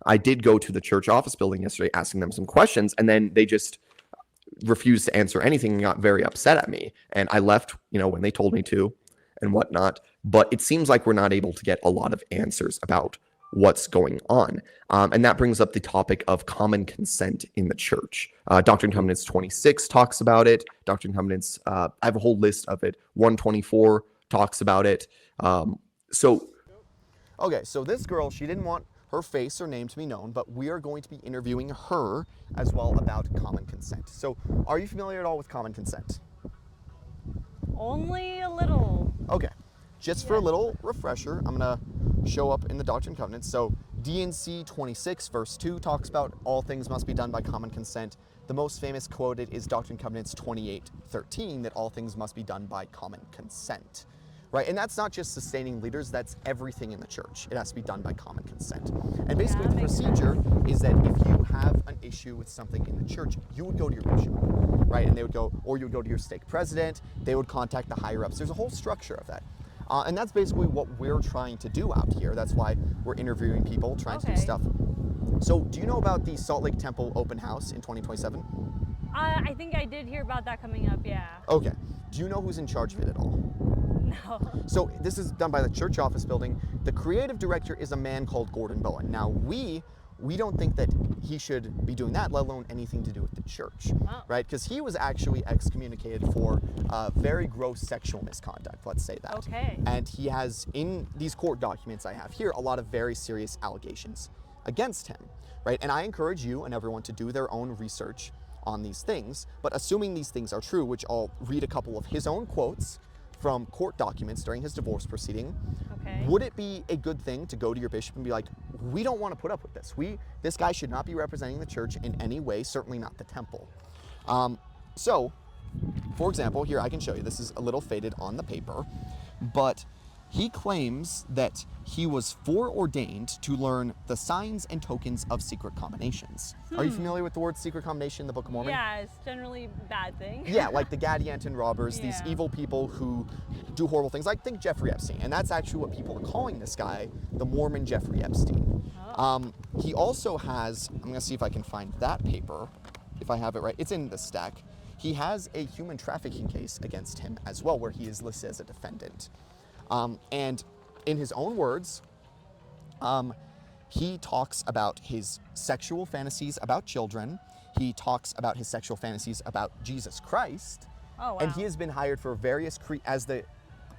I did go to the church office building yesterday asking them some questions, and then they just refused to answer anything and got very upset at me. And I left, when they told me to and whatnot. But it seems like we're not able to get a lot of answers about what's going on. And that brings up the topic of common consent in the church. Doctrine and Covenants 26 talks about it. Doctrine and Covenants, I have a whole list of it. 124 talks about it. Okay, so this girl, she didn't want her face or name to be known, but we are going to be interviewing her as well about common consent. So are you familiar at all with common consent? Only a little. Okay, just for a little refresher, I'm going to show up in the Doctrine and Covenants. So D&C 26 verse 2 talks about all things must be done by common consent. The most famous quoted is Doctrine and Covenants 28:13, that all things must be done by common consent. Right, and that's not just sustaining leaders, that's everything in the church. It has to be done by common consent. And basically the procedure is that if you have an issue with something in the church, you would go to your bishop, right? And they would go, or you would go to your stake president, they would contact the higher ups. There's a whole structure of that. And that's basically what we're trying to do out here. That's why we're interviewing people, trying to do stuff. So do you know about the Salt Lake Temple open house in 2027? I think I did hear about that coming up, yeah. Okay. Do you know who's in charge of it at all? No. So this is done by the church office building. The creative director is a man called Gordon Bowen. Now we don't think that he should be doing that, let alone anything to do with the church, right? Because he was actually excommunicated for very gross sexual misconduct, let's say that. Okay. And he has, in these court documents I have here, a lot of very serious allegations against him, right? And I encourage you and everyone to do their own research on these things, but assuming these things are true, which I'll read a couple of his own quotes from court documents during his divorce proceeding. Okay. Would it be a good thing to go to your bishop and be like, we don't want to put up with this. This guy should not be representing the church in any way, certainly not the temple. So, for example, here I can show you, this is a little faded on the paper, but he claims that he was foreordained to learn the signs and tokens of secret combinations. Are you familiar with the word secret combination in the Book of Mormon? Yeah, it's generally a bad thing. Yeah, like the Gadianton robbers, these evil people who do horrible things, like think Jeffrey Epstein. And that's actually what people are calling this guy, the Mormon Jeffrey Epstein. He also has, I'm gonna see if I can find that paper, if I have it right, it's in the stack. He has a human trafficking case against him as well, where he is listed as a defendant. And in his own words, he talks about his sexual fantasies about children. He talks about his sexual fantasies about Jesus Christ. Oh, wow. And he has been hired for various, as the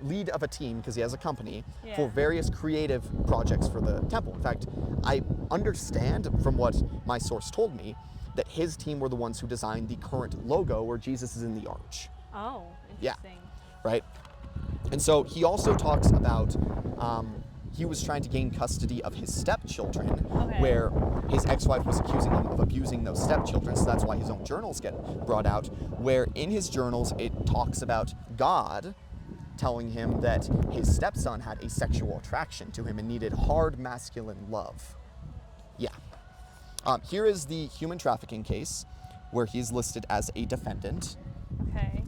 lead of a team, because he has a company, for various creative projects for the temple. In fact, I understand from what my source told me that his team were the ones who designed the current logo where Jesus is in the arch. Oh, interesting. Right? And so he also talks about he was trying to gain custody of his stepchildren, where his ex-wife was accusing him of abusing those stepchildren, so that's why his own journals get brought out, where in his journals it talks about God telling him that his stepson had a sexual attraction to him and needed hard masculine love. Yeah. Here is the human trafficking case, where he's listed as a defendant. Okay.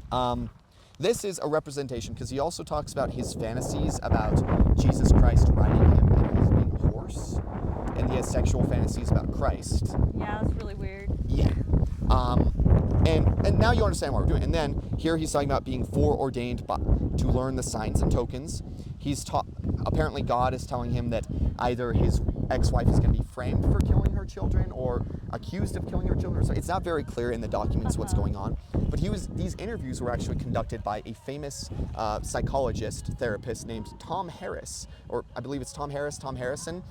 This is a representation, because he also talks about his fantasies about Jesus Christ riding him in his main horse, and he has sexual fantasies about Christ. Yeah, that's really weird. Yeah. And now you understand what we're doing. And then here he's talking about being foreordained to learn the signs and tokens. Apparently God is telling him that either his ex-wife is going to be framed for killing her children or accused of killing your children. So it's not very clear in the documents what's going on. But these interviews were actually conducted by a famous psychologist, therapist named Tom Harris, or I believe it's Tom Harrison.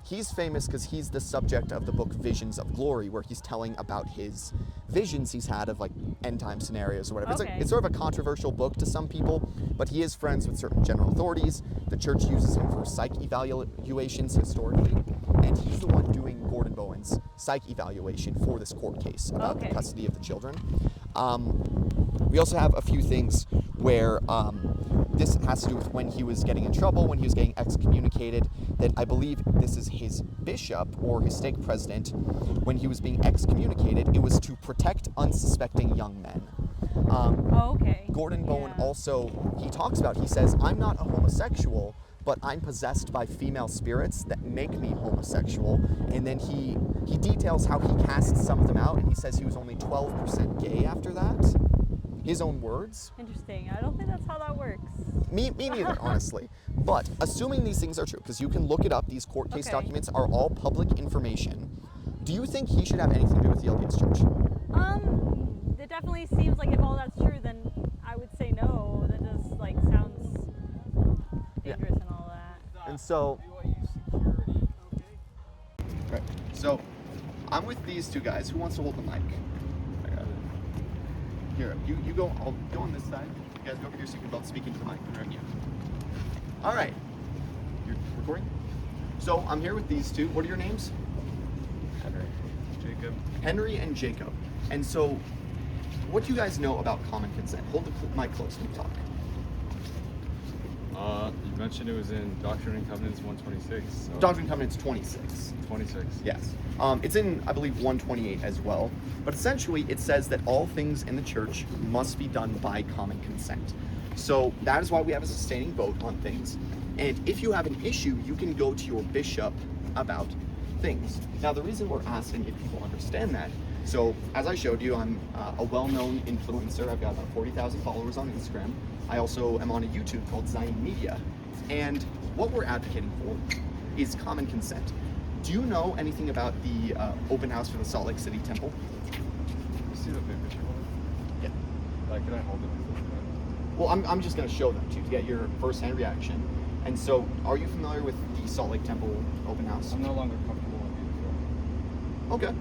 He's famous because he's the subject of the book Visions of Glory, where he's telling about his visions he's had of like end time scenarios or whatever. Okay. It's sort of a controversial book to some people, but he is friends with certain general authorities. The church uses him for psych evaluations historically, and he's the one doing Gordon Bowen's psych evaluation for this court case about the custody of the children. We also have a few things where this has to do with when he was getting in trouble, when he was getting excommunicated, that I believe this is his bishop or his stake president. When he was being excommunicated, it was to protect unsuspecting young men. Gordon Bowen also, he talks about, he says, I'm not a homosexual, but I'm possessed by female spirits that make me homosexual. And then he details how he casts some of them out, and he says he was only 12% gay after that. His own words. Interesting. I don't think that's how that works. Me neither, honestly. But assuming these things are true, because you can look it up, these court case documents are all public information. Do you think he should have anything to do with the LDS Church? It definitely seems like if all that's true, then I would say no. That just like sounds dangerous and all that. And so, right. So, I'm with these two guys. Who wants to hold the mic? Here, you go. I'll go on this side. You guys go over here so you can both speak into the mic. Right here. All right. You're recording? So I'm here with these two. What are your names? Jacob. Henry and Jacob. And so, what do you guys know about common consent? Hold the mic close when you talk. You mentioned it was in Doctrine and Covenants 126. So Doctrine and Covenants 26. 26. Yes. It's in, I believe, 128 as well. But essentially, it says that all things in the church must be done by common consent. So that is why we have a sustaining vote on things. And if you have an issue, you can go to your bishop about things. Now, the reason we're asking if people understand that, so as I showed you, I'm a well-known influencer. I've got about 40,000 followers on Instagram. I also am on a YouTube called Zion Media. And what we're advocating for is common consent. Do you know anything about the open house for the Salt Lake City Temple? You see the big picture of it? Yeah. Like, can I hold it? Well, I'm just going to show them to you to get your first-hand reaction. And so, are you familiar with the Salt Lake Temple open house? I'm no longer comfortable with it. Okay.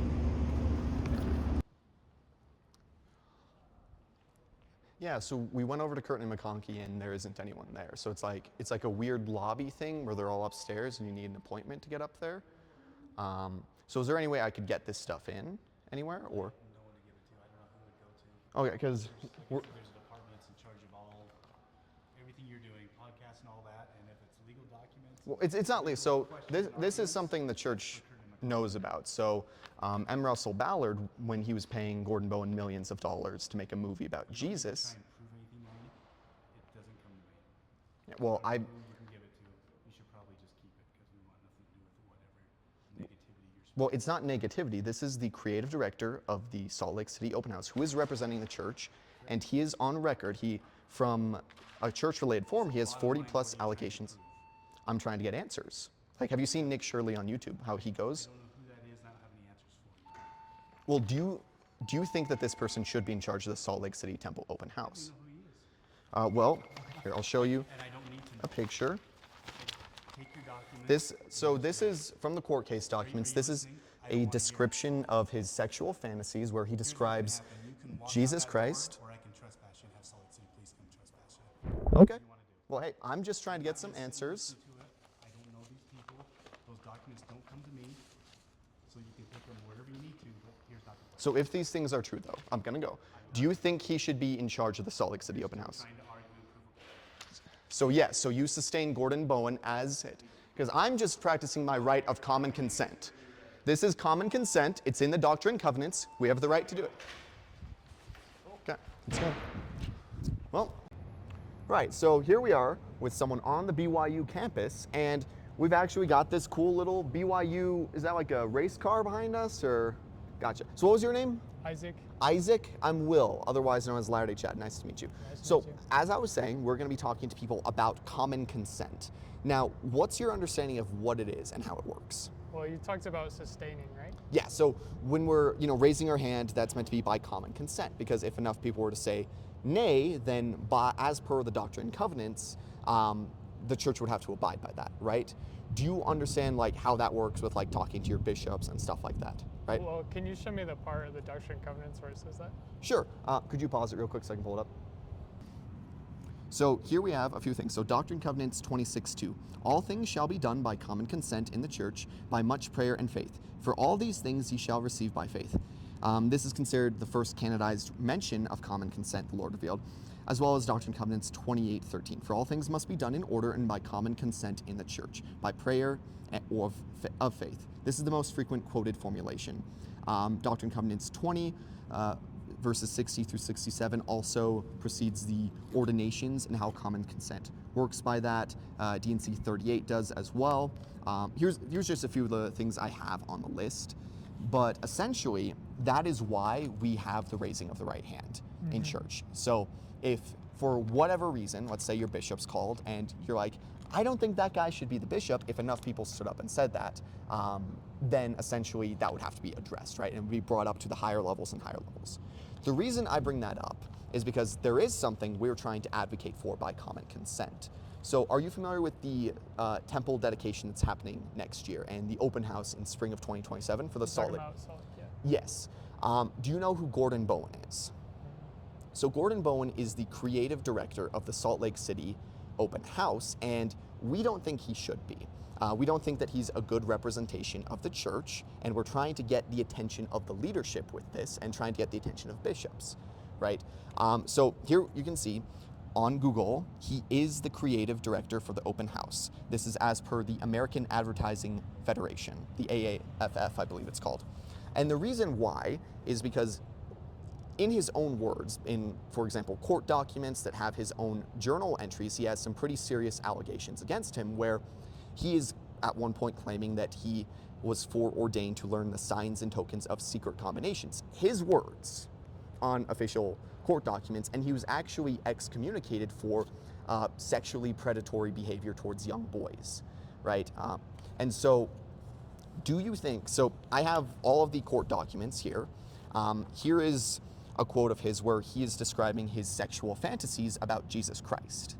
Yeah, so we went over to Curtin and McConkey and there isn't anyone there. So it's like a weird lobby thing where they're all upstairs and you need an appointment to get up there. So is there any way I could get this stuff in anywhere or? No one to give it to. I don't know who would go to. Okay, because There's a department that's in charge of everything you're doing, podcasts and all that, and if it's legal documents. well, it's not legal. So this is something the church knows about. So M. Russell Ballard, when he was paying Gordon Bowen millions of dollars to make a movie about Jesus. Try and prove anything to me, it doesn't come to me. Yeah, well, Who you can give it to, you should probably just keep it because we want nothing to do with whatever negativity you're. Well, it's not negativity. This is the creative director of the Salt Lake City Open House who is representing the church, and he is on record. From a church-related forum, he has 40 plus allocations. I'm trying to get answers. Like, have you seen Nick Shirley on YouTube, how he goes? I don't know who that is. I don't have any answers for you. Well, do you think that this person should be in charge of the Salt Lake City Temple Open House? I don't know who he is. Well, here, I'll show you And I don't need to know. a picture. Take your documents. This is from the court case documents. This is a description of his sexual fantasies where he describes Jesus Christ. Or I can trespass you and have Salt Lake City Police come trespass you. Okay. Well, hey, I'm just trying to get some answers. I don't know these people. Those documents don't come to me. So you can take them wherever you need to, but here's not the So if these things are true, though, I'm going to go. Do you think he should be in charge of the Salt Lake City Open House? trying to argue and prove. So yes, so you sustain Gordon Bowen as it. Because I'm just practicing my right of common consent. This is common consent. It's in the Doctrine and Covenants. We have the right to do it. Okay, let's go. Well, right, so here we are with someone on the BYU campus, and we've actually got this cool little BYU, is that like a race car behind us, or? Gotcha. So what was your name? Isaac. Isaac, I'm Will, otherwise known as Latter-day Chad. Nice to meet you. So, as I was saying, we're going to be talking to people about common consent. Now, what's your understanding of what it is and how it works? Well, you talked about sustaining, right? Yeah, so when we're raising our hand, that's meant to be by common consent, because if enough people were to say nay, then as per the Doctrine and Covenants, the church would have to abide by that, right? Do you understand like how that works with like talking to your bishops and stuff like that, right? Well, can you show me the part of the Doctrine and Covenants where it says that? Sure. Could you pause it real quick so I can pull it up? So here we have a few things. So Doctrine and Covenants 26:2. All things shall be done by common consent in the church, by much prayer and faith. For all these things ye shall receive by faith. This is considered the first canonized mention of common consent, the Lord revealed, as well as Doctrine and Covenants 28:13. For all things must be done in order and by common consent in the church, by prayer of faith. This is the most frequent quoted formulation. Doctrine and Covenants 20, verses 60 through 67 also precedes the ordinations and how common consent works by that. D&C 38 does as well. Here's just a few of the things I have on the list. But essentially, that is why we have the raising of the right hand in church. So if for whatever reason, let's say your bishop's called and you're like, I don't think that guy should be the bishop, if enough people stood up and said that, then essentially that would have to be addressed, right? And be brought up to the higher levels and higher levels. The reason I bring that up is because there is something we're trying to advocate for by common consent. So are you familiar with the temple dedication that's happening next year and the open house in spring of 2027 for the Salt Lake? Yeah. Yes. Do you know who Gordon Bowen is? So Gordon Bowen is the creative director of the Salt Lake City open house, and we don't think he should be. We don't think that he's a good representation of the church, and we're trying to get the attention of the leadership with this and trying to get the attention of bishops, right? So here you can see on Google, he is the creative director for the open house. This is as per the American Advertising Federation, the AAFF, I believe it's called. And the reason why is because in his own words, in, for example, court documents that have his own journal entries, he has some pretty serious allegations against him where he is at one point claiming that he was foreordained to learn the signs and tokens of secret combinations. His words on official court documents, and he was actually excommunicated for sexually predatory behavior towards young boys, right? And so do you think, so I have all of the court documents here. Here is a quote of his where he is describing his sexual fantasies about Jesus Christ.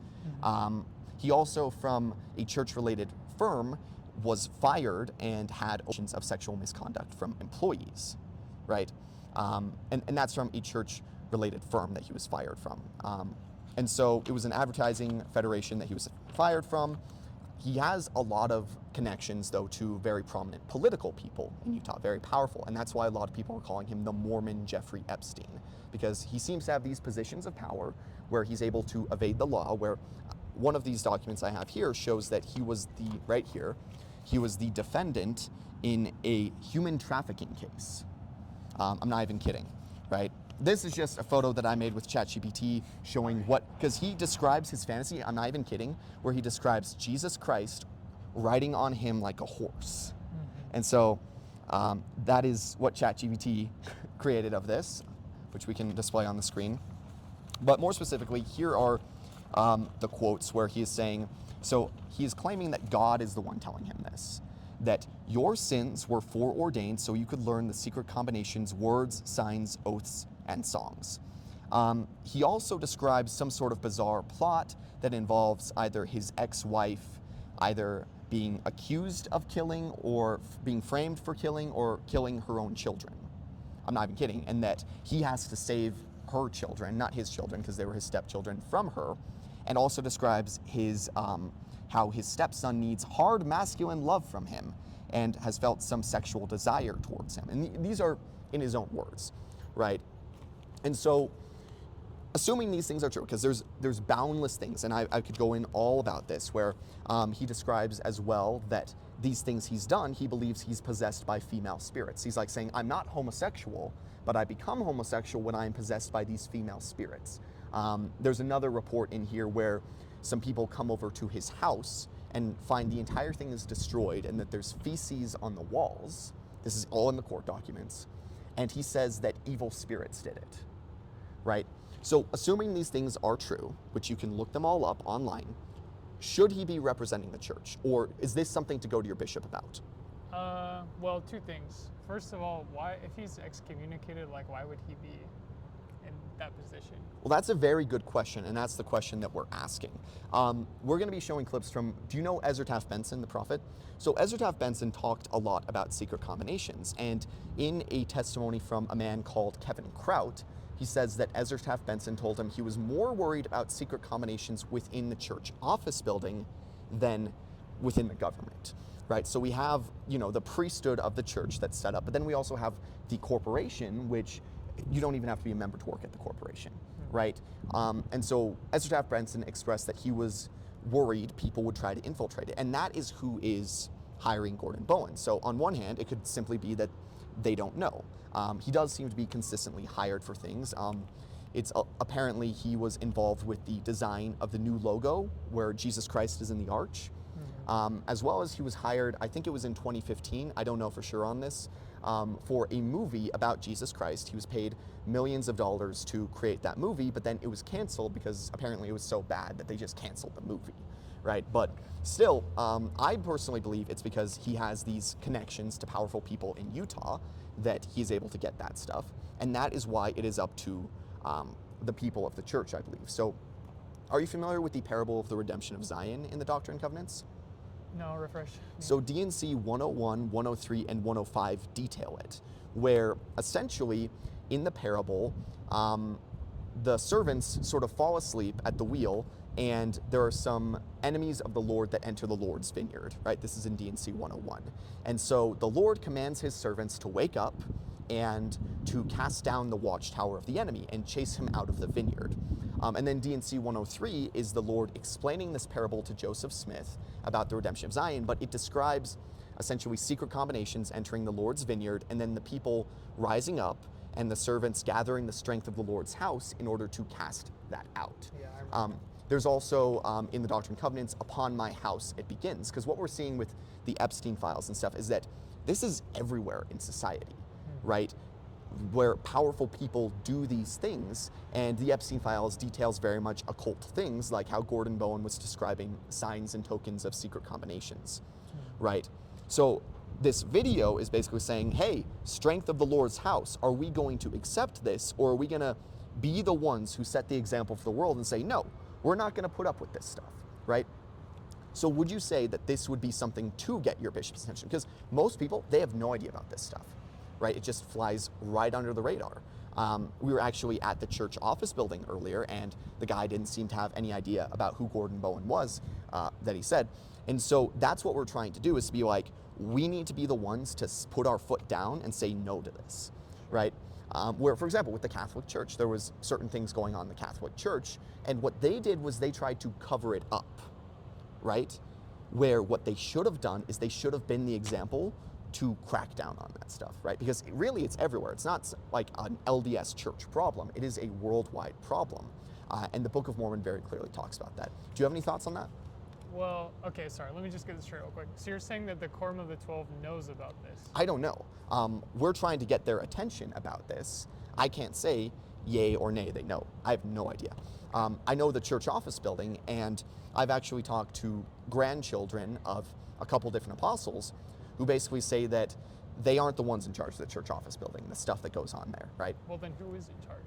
He also, from a church-related firm, was fired and had allegations of sexual misconduct from employees, right? And that's from a church-related firm that he was fired from. And so it was an advertising federation that he was fired from. He has a lot of connections, though, to very prominent political people in Utah, very powerful. And that's why a lot of people are calling him the Mormon Jeffrey Epstein, because he seems to have these positions of power where he's able to evade the law, where one of these documents I have here shows that he was he was the defendant in a human trafficking case. I'm not even kidding, right? This is just a photo that I made with ChatGPT showing because he describes his fantasy, I'm not even kidding, where he describes Jesus Christ riding on him like a horse. And so that is what ChatGPT created of this, which we can display on the screen. But more specifically, here are the quotes where he is saying, so he is claiming that God is the one telling him this, that your sins were foreordained so you could learn the secret combinations, words, signs, oaths, and songs. He also describes some sort of bizarre plot that involves either his ex-wife either being accused of killing or being framed for killing or killing her own children. I'm not even kidding. And that he has to save her children, not his children because they were his stepchildren, from her. And also describes his how his stepson needs hard masculine love from him and has felt some sexual desire towards him. And these are in his own words, right? And so, assuming these things are true, because there's boundless things, and I could go in all about this, where he describes as well that these things he's done, he believes he's possessed by female spirits. He's like saying, I'm not homosexual, but I become homosexual when I'm possessed by these female spirits. There's another report in here where some people come over to his house and find the entire thing is destroyed and that there's feces on the walls. This is all in the court documents. And he says that evil spirits did it, right? So assuming these things are true, which you can look them all up online, should he be representing the church? Or is this something to go to your bishop about? Well, two things. First of all, why, if he's excommunicated, like, why would he be in that position? Well, that's a very good question, and that's the question that we're asking. We're going to be showing clips from, do you know Ezra Taft Benson, the prophet? So Ezra Taft Benson talked a lot about secret combinations, and in a testimony from a man called Kevin Kraut, he says that Ezra Taft Benson told him he was more worried about secret combinations within the church office building than within the government. Right, so we have, the priesthood of the church that's set up, but then we also have the corporation, which you don't even have to be a member to work at the corporation, right? And so Ezra Taft Benson expressed that he was worried people would try to infiltrate it, and that is who is hiring Gordon Bowen. So on one hand, it could simply be that they don't know. He does seem to be consistently hired for things. It's apparently he was involved with the design of the new logo where Jesus Christ is in the arch. As well as he was hired, I think it was in 2015, I don't know for sure on this, for a movie about Jesus Christ. He was paid millions of dollars to create that movie, but then it was canceled because apparently it was so bad that they just canceled the movie, right? But still, I personally believe it's because he has these connections to powerful people in Utah that he's able to get that stuff, and that is why it is up to the people of the church, I believe. So, are you familiar with the parable of the redemption of Zion in the Doctrine and Covenants? No, refresh. So D&C 101, 103, and 105 detail it, where essentially in the parable, the servants sort of fall asleep at the wheel, and there are some enemies of the Lord that enter the Lord's vineyard, right? This is in D&C 101. And so the Lord commands his servants to wake up and to cast down the watchtower of the enemy and chase him out of the vineyard. And then D&C 103 is the Lord explaining this parable to Joseph Smith about the redemption of Zion, but it describes essentially secret combinations entering the Lord's vineyard, and then the people rising up and the servants gathering the strength of the Lord's house in order to cast that out. Yeah, I remember. There's also in the Doctrine and Covenants, upon my house it begins, because what we're seeing with the Epstein files and stuff is that this is everywhere in society, right? Where powerful people do these things, and the Epstein files details very much occult things, like how Gordon Bowen was describing signs and tokens of secret combinations, right? So this video is basically saying, hey, strength of the Lord's house, are we going to accept this, or are we going to be the ones who set the example for the world and say, no, we're not going to put up with this stuff, right? So would you say that this would be something to get your bishop's attention? Because most people, they have no idea about this stuff, right? It just flies right under the radar. We were actually at the church office building earlier, and the guy didn't seem to have any idea about who Gordon Bowen was, that he said. And so that's what we're trying to do, is to be like, we need to be the ones to put our foot down and say no to this, right? Where, for example, with the Catholic Church, there was certain things going on in the Catholic Church, and what they did was they tried to cover it up, right? Where what they should have done is they should have been the example to crack down on that stuff, right? Because really it's everywhere. It's not like an LDS Church problem. It is a worldwide problem. And the Book of Mormon very clearly talks about that. Do you have any thoughts on that? Well, okay, sorry, let me just get this straight real quick. So you're saying that the Quorum of the 12 knows about this? I don't know. We're trying to get their attention about this. I can't say yay or nay, they know. I have no idea. I know the church office building, and I've actually talked to grandchildren of a couple different apostles who basically say that they aren't the ones in charge of the church office building, the stuff that goes on there, right? Well, then who is in charge?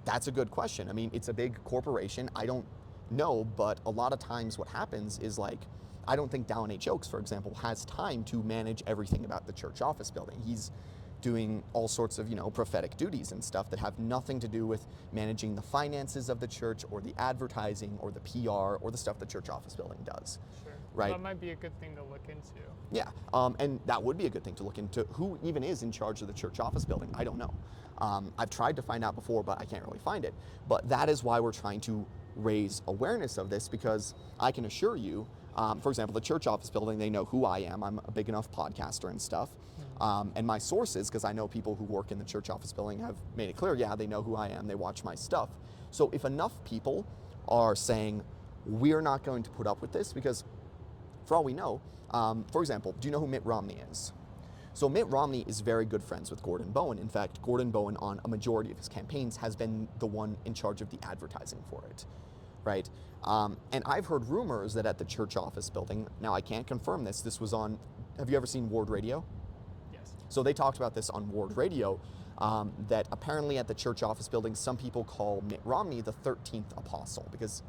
That's a good question. I mean, it's a big corporation. I don't know, but a lot of times what happens is, like, I don't think Dallin H. Oaks, for example, has time to manage everything about the church office building. He's doing all sorts of, prophetic duties and stuff that have nothing to do with managing the finances of the church or the advertising or the PR or the stuff the church office building does. Sure. Right. That might be a good thing to look into. Yeah, and that would be a good thing to look into. Who even is in charge of the church office building? I don't know. I've tried to find out before, but I can't really find it. But that is why we're trying to raise awareness of this, because I can assure you, for example, the church office building, they know who I am. I'm a big enough podcaster and stuff. And my sources, because I know people who work in the church office building, have made it clear, yeah, they know who I am. They watch my stuff. So if enough people are saying, we're not going to put up with this, because for all we know, for example, do you know who Mitt Romney is? So Mitt Romney is very good friends with Gordon Bowen. In fact, Gordon Bowen, on a majority of his campaigns, has been the one in charge of the advertising for it, right? And I've heard rumors that at the church office building, now I can't confirm this, this was on have you ever seen Ward Radio? Yes. So they talked about this on Ward Radio, that apparently at the church office building, some people call Mitt Romney the 13th apostle because,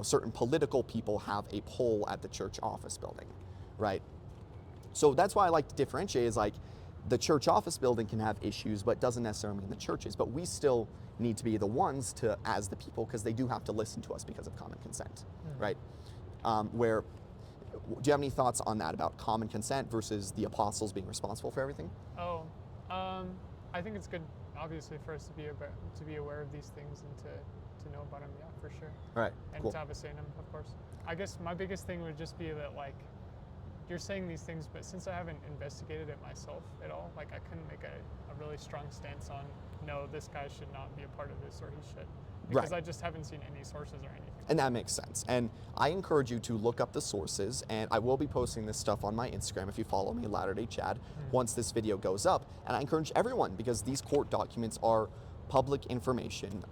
certain political people have a poll at the church office building, right? So that's why I like to differentiate is like the church office building can have issues, but doesn't necessarily mean the churches. But we still need to be the ones to, as the people, because they do have to listen to us because of common consent, right? Do you have any thoughts on that about common consent versus the apostles being responsible for everything? I think it's good, obviously, for us to be aware of these things and to know about them, yeah, for sure. All right, And cool. to have a say in them, of course. I guess my biggest thing would just be that, like, you're saying these things, but since I haven't investigated it myself at all, like, I couldn't make a really strong stance on, no, this guy should not be a part of this, or he should. Because Right. I just haven't seen any sources or anything. And that makes sense. And I encourage you to look up the sources, and I will be posting this stuff on my Instagram if you follow me, Latter-day Chad, once this video goes up. And I encourage everyone, because these court documents are public information.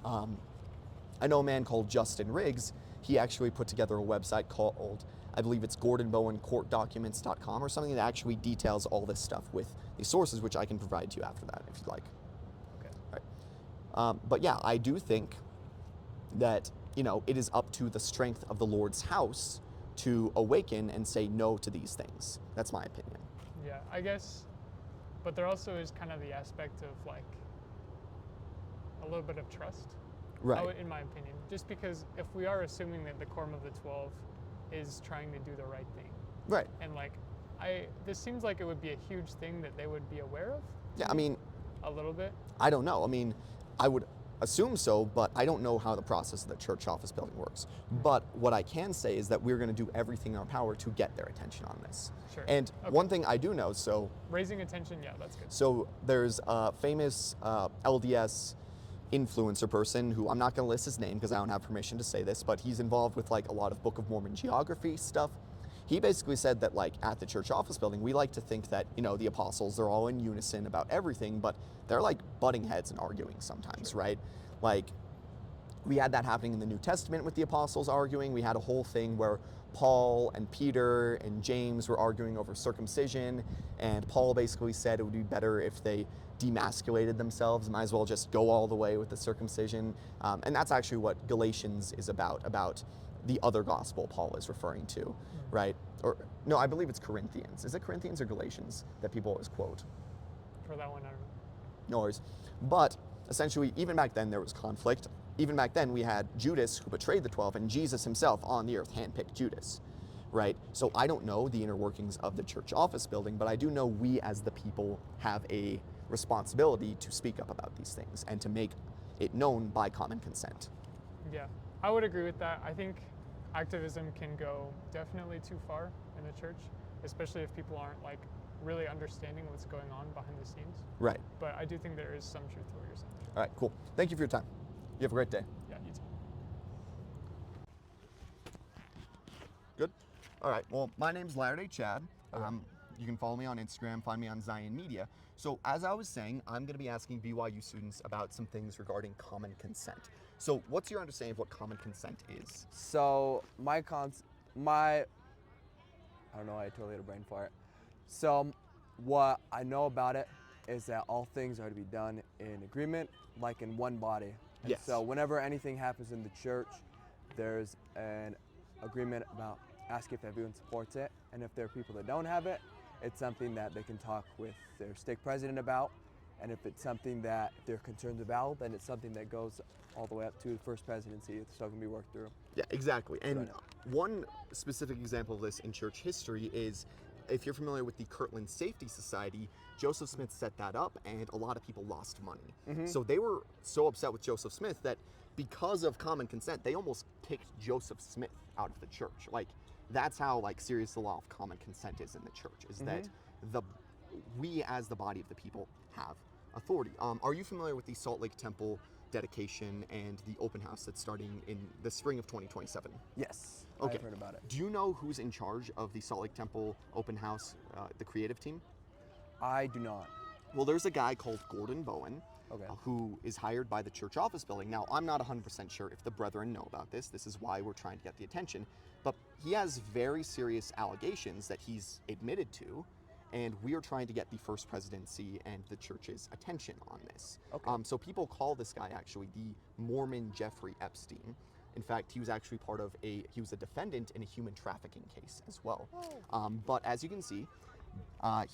I know a man called Justin Riggs. He actually put together a website called, I believe it's GordonBowenCourtDocuments.com or something that actually details all this stuff with the sources, which I can provide to you after that if you'd like. Okay. All right. But yeah, I do think that, it is up to the strength of the Lord's house to awaken and say no to these things. That's my opinion. Yeah, I guess, but there also is kind of the aspect of, like, a little bit of trust. Right. In my opinion, just because if we are assuming that the quorum of the 12 is trying to do the right thing, Right. and like, this seems like it would be a huge thing that they would be aware of. Yeah, I mean, A little bit. I don't know. I mean, I would assume so, but I don't know how the process of the church office building works. But what I can say is that we're going to do everything in our power to get their attention on this. Sure. And Okay. one thing I do know, so Raising attention, yeah, that's good. So there's a famous LDS influencer person who I'm not going to list his name because I don't have permission to say this, but he's involved with like a lot of Book of Mormon geography stuff. He basically said that like at the church office building, we like to think that, the apostles are all in unison about everything, but they're like butting heads and arguing sometimes, right? Like we had that happening in the New Testament with the apostles arguing. We had a whole thing where Paul and Peter and James were arguing over circumcision, and Paul basically said it would be better if they demasculated themselves, might as well just go all the way with the circumcision. And that's actually what Galatians is about the other gospel Paul is referring to, right? Or no, I believe it's Corinthians. Is it Corinthians or Galatians that people always quote? For that one, I don't know. No worries. But essentially, even back then there was conflict. Even back then we had Judas who betrayed the 12, and Jesus himself on the earth handpicked Judas, right? So I don't know the inner workings of the church office building, but I do know we as the people have a responsibility to speak up about these things and to make it known by common consent. Yeah, I would agree with that. I think activism can go definitely too far in the church, especially if people aren't like really understanding what's going on behind the scenes. Right. But I do think there is some truth to what you're saying. All right, cool. Thank you for your time. You have a great day. Yeah, you too. Good. All right. Well, my name's Latter-day Chad. You can follow me on Instagram, find me on Zion Media. So as I was saying, I'm going to be asking BYU students about some things regarding common consent. So what's your understanding of what common consent is? So I don't know, I totally had a brain fart. So what I know about it is that all things are to be done in agreement, like in one body. And Yes. So whenever anything happens in the church, there's an agreement about asking if everyone supports it. And if there are people that don't have it, it's something that they can talk with their stake president about. And if it's something that they're concerned about, then it's something that goes all the way up to the first presidency. It's still going to be worked through. Yeah, exactly. And Right. one specific example of this in church history is, if you're familiar with the Kirtland Safety Society, Joseph Smith set that up and a lot of people lost money. So they were so upset with Joseph Smith that because of common consent, they almost kicked Joseph Smith out of the church. Like, that's how like serious the law of common consent is in the church, is that we as the body of the people have authority. Are you familiar with the Salt Lake Temple dedication and the open house that's starting in the spring of 2027? Yes, Okay. I've heard about it. Do you know who's in charge of the Salt Lake Temple open house, the creative team? I do not. Well, there's a guy called Gordon Bowen, Okay. who is hired by the church office building. Now, I'm not 100% sure if the brethren know about this. This is why we're trying to get the attention. But he has very serious allegations that he's admitted to and we are trying to get the First Presidency and the church's attention on this. Okay. So people call this guy actually the Mormon Jeffrey Epstein. In fact, he was actually he was a defendant in a human trafficking case as well. But as you can see,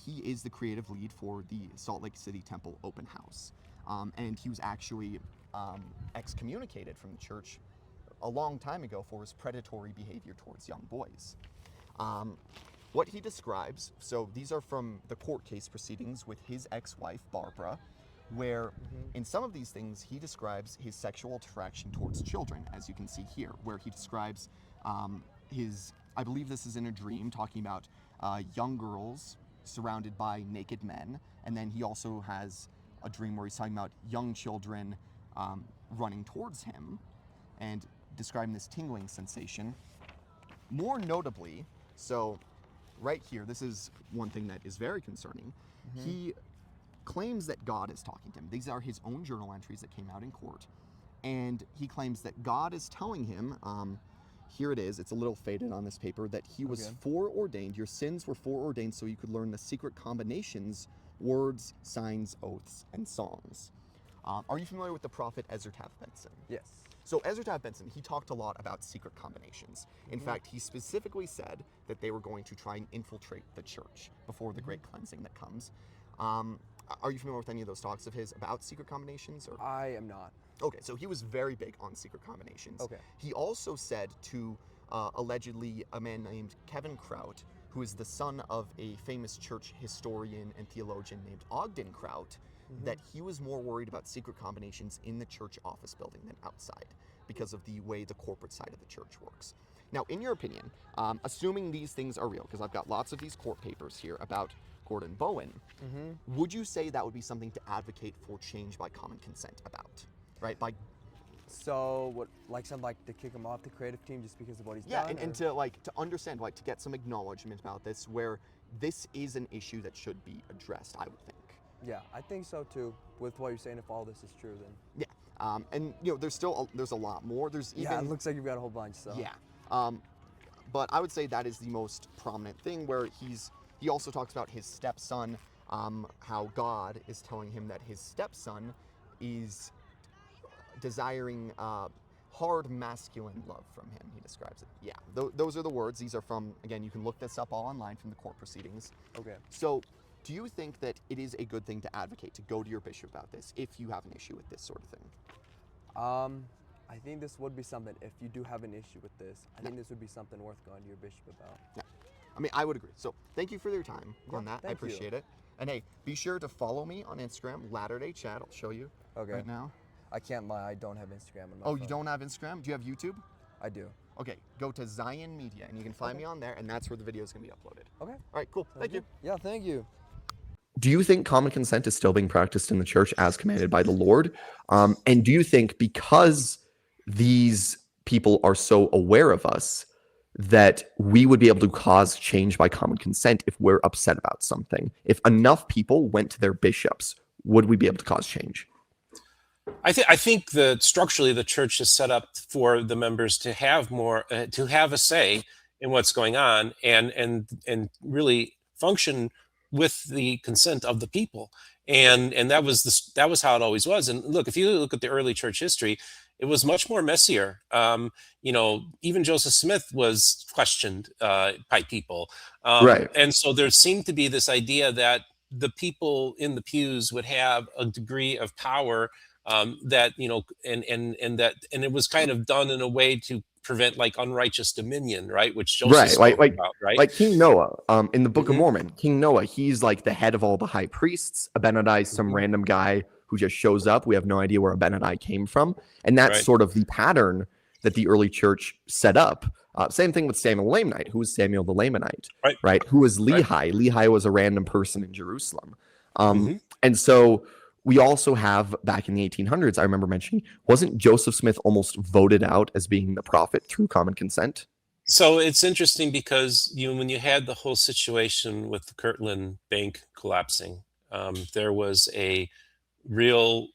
he is the creative lead for the Salt Lake City Temple open house. And he was actually excommunicated from the church a long time ago for his predatory behavior towards young boys. What he describes, so these are from the court case proceedings with his ex-wife, Barbara, where in some of these things he describes his sexual attraction towards children, as you can see here, where he describes I believe this is in a dream, talking about young girls surrounded by naked men, and then he also has a dream where he's talking about young children running towards him and describing this tingling sensation. More notably, so right here, this is one thing that is very concerning. He claims that God is talking to him. These are his own journal entries that came out in court. And he claims that God is telling him, here it is, it's a little faded on this paper, that he was foreordained, your sins were foreordained so you could learn the secret combinations, words, signs, oaths, and songs. Are you familiar with the prophet Ezra Taft Benson? Yes. So Ezra Taft Benson, he talked a lot about secret combinations. In fact, he specifically said that they were going to try and infiltrate the church before the great cleansing that comes. Are you familiar with any of those talks of his about secret combinations? Or? I am not. Okay, so he was very big on secret combinations. Okay. He also said to allegedly a man named Kevin Kraut, who is the son of a famous church historian and theologian named Ogden Kraut, that he was more worried about secret combinations in the church office building than outside because of the way the corporate side of the church works. Now, in your opinion, assuming these things are real, because I've got lots of these court papers here about Gordon Bowen, would you say that would be something to advocate for change by common consent about, right? So what, like something like to kick him off the creative team just because of what he's Yeah, done? and to understand, to get some acknowledgement about this, where this is an issue that should be addressed, I would think. Yeah, I think so too. With what you're saying, if all this is true, then yeah. And there's a lot more. There's even it looks like you've got a whole bunch. So yeah. But I would say that is the most prominent thing, where he also talks about his stepson, how God is telling him that his stepson is desiring hard masculine love from him. He describes it. Yeah, those are the words. These are from, again, you can look this up all online from the court proceedings. Okay. So do you think that it is a good thing to advocate, to go to your bishop about this, if you have an issue with this sort of thing? I think this would be something, if you do have an issue with this, I think this would be something worth going to your bishop about. Yeah. I mean, I would agree. So thank you for your time on that. I thank appreciate it. And hey, be sure to follow me on Instagram, Latter Day Chat. I'll show you right now. I can't lie, I don't have Instagram on my Oh, phone. you don't have Instagram? Do you have YouTube? I do. Okay, go to Zion Media, and you can find me on there, and that's where the video is going to be uploaded. Okay. All right, cool. Thank you. Yeah, thank you. Do you think common consent is still being practiced in the church as commanded by the Lord? And do you think because these people are so aware of us that we would be able to cause change by common consent if we're upset about something? If enough people went to their bishops, would we be able to cause change? I think that structurally the church is set up for the members to have more, to have a say in what's going on, and really function with the consent of the people, and that was how it always was. And look, if you look at the early church history, it was much more messier. Even Joseph Smith was questioned by people, Right. And so there seemed to be this idea that the people in the pews would have a degree of power. That and it was kind of done in a way to prevent like unrighteous dominion, right? Which Joseph spoke about, right? Like King Noah, in the Book of Mormon, King Noah, he's like the head of all the high priests. Abinadi is some random guy who just shows up. We have no idea where Abinadi came from, and that's sort of the pattern that the early church set up. Same thing with Samuel the Lamanite. Who was Samuel the Lamanite? Right? Who was Lehi? Right. Lehi was a random person in Jerusalem, and so. We also have, back in the 1800s, I remember mentioning, wasn't Joseph Smith almost voted out as being the prophet through common consent? So it's interesting because when you had the whole situation with the Kirtland Bank collapsing, there was a real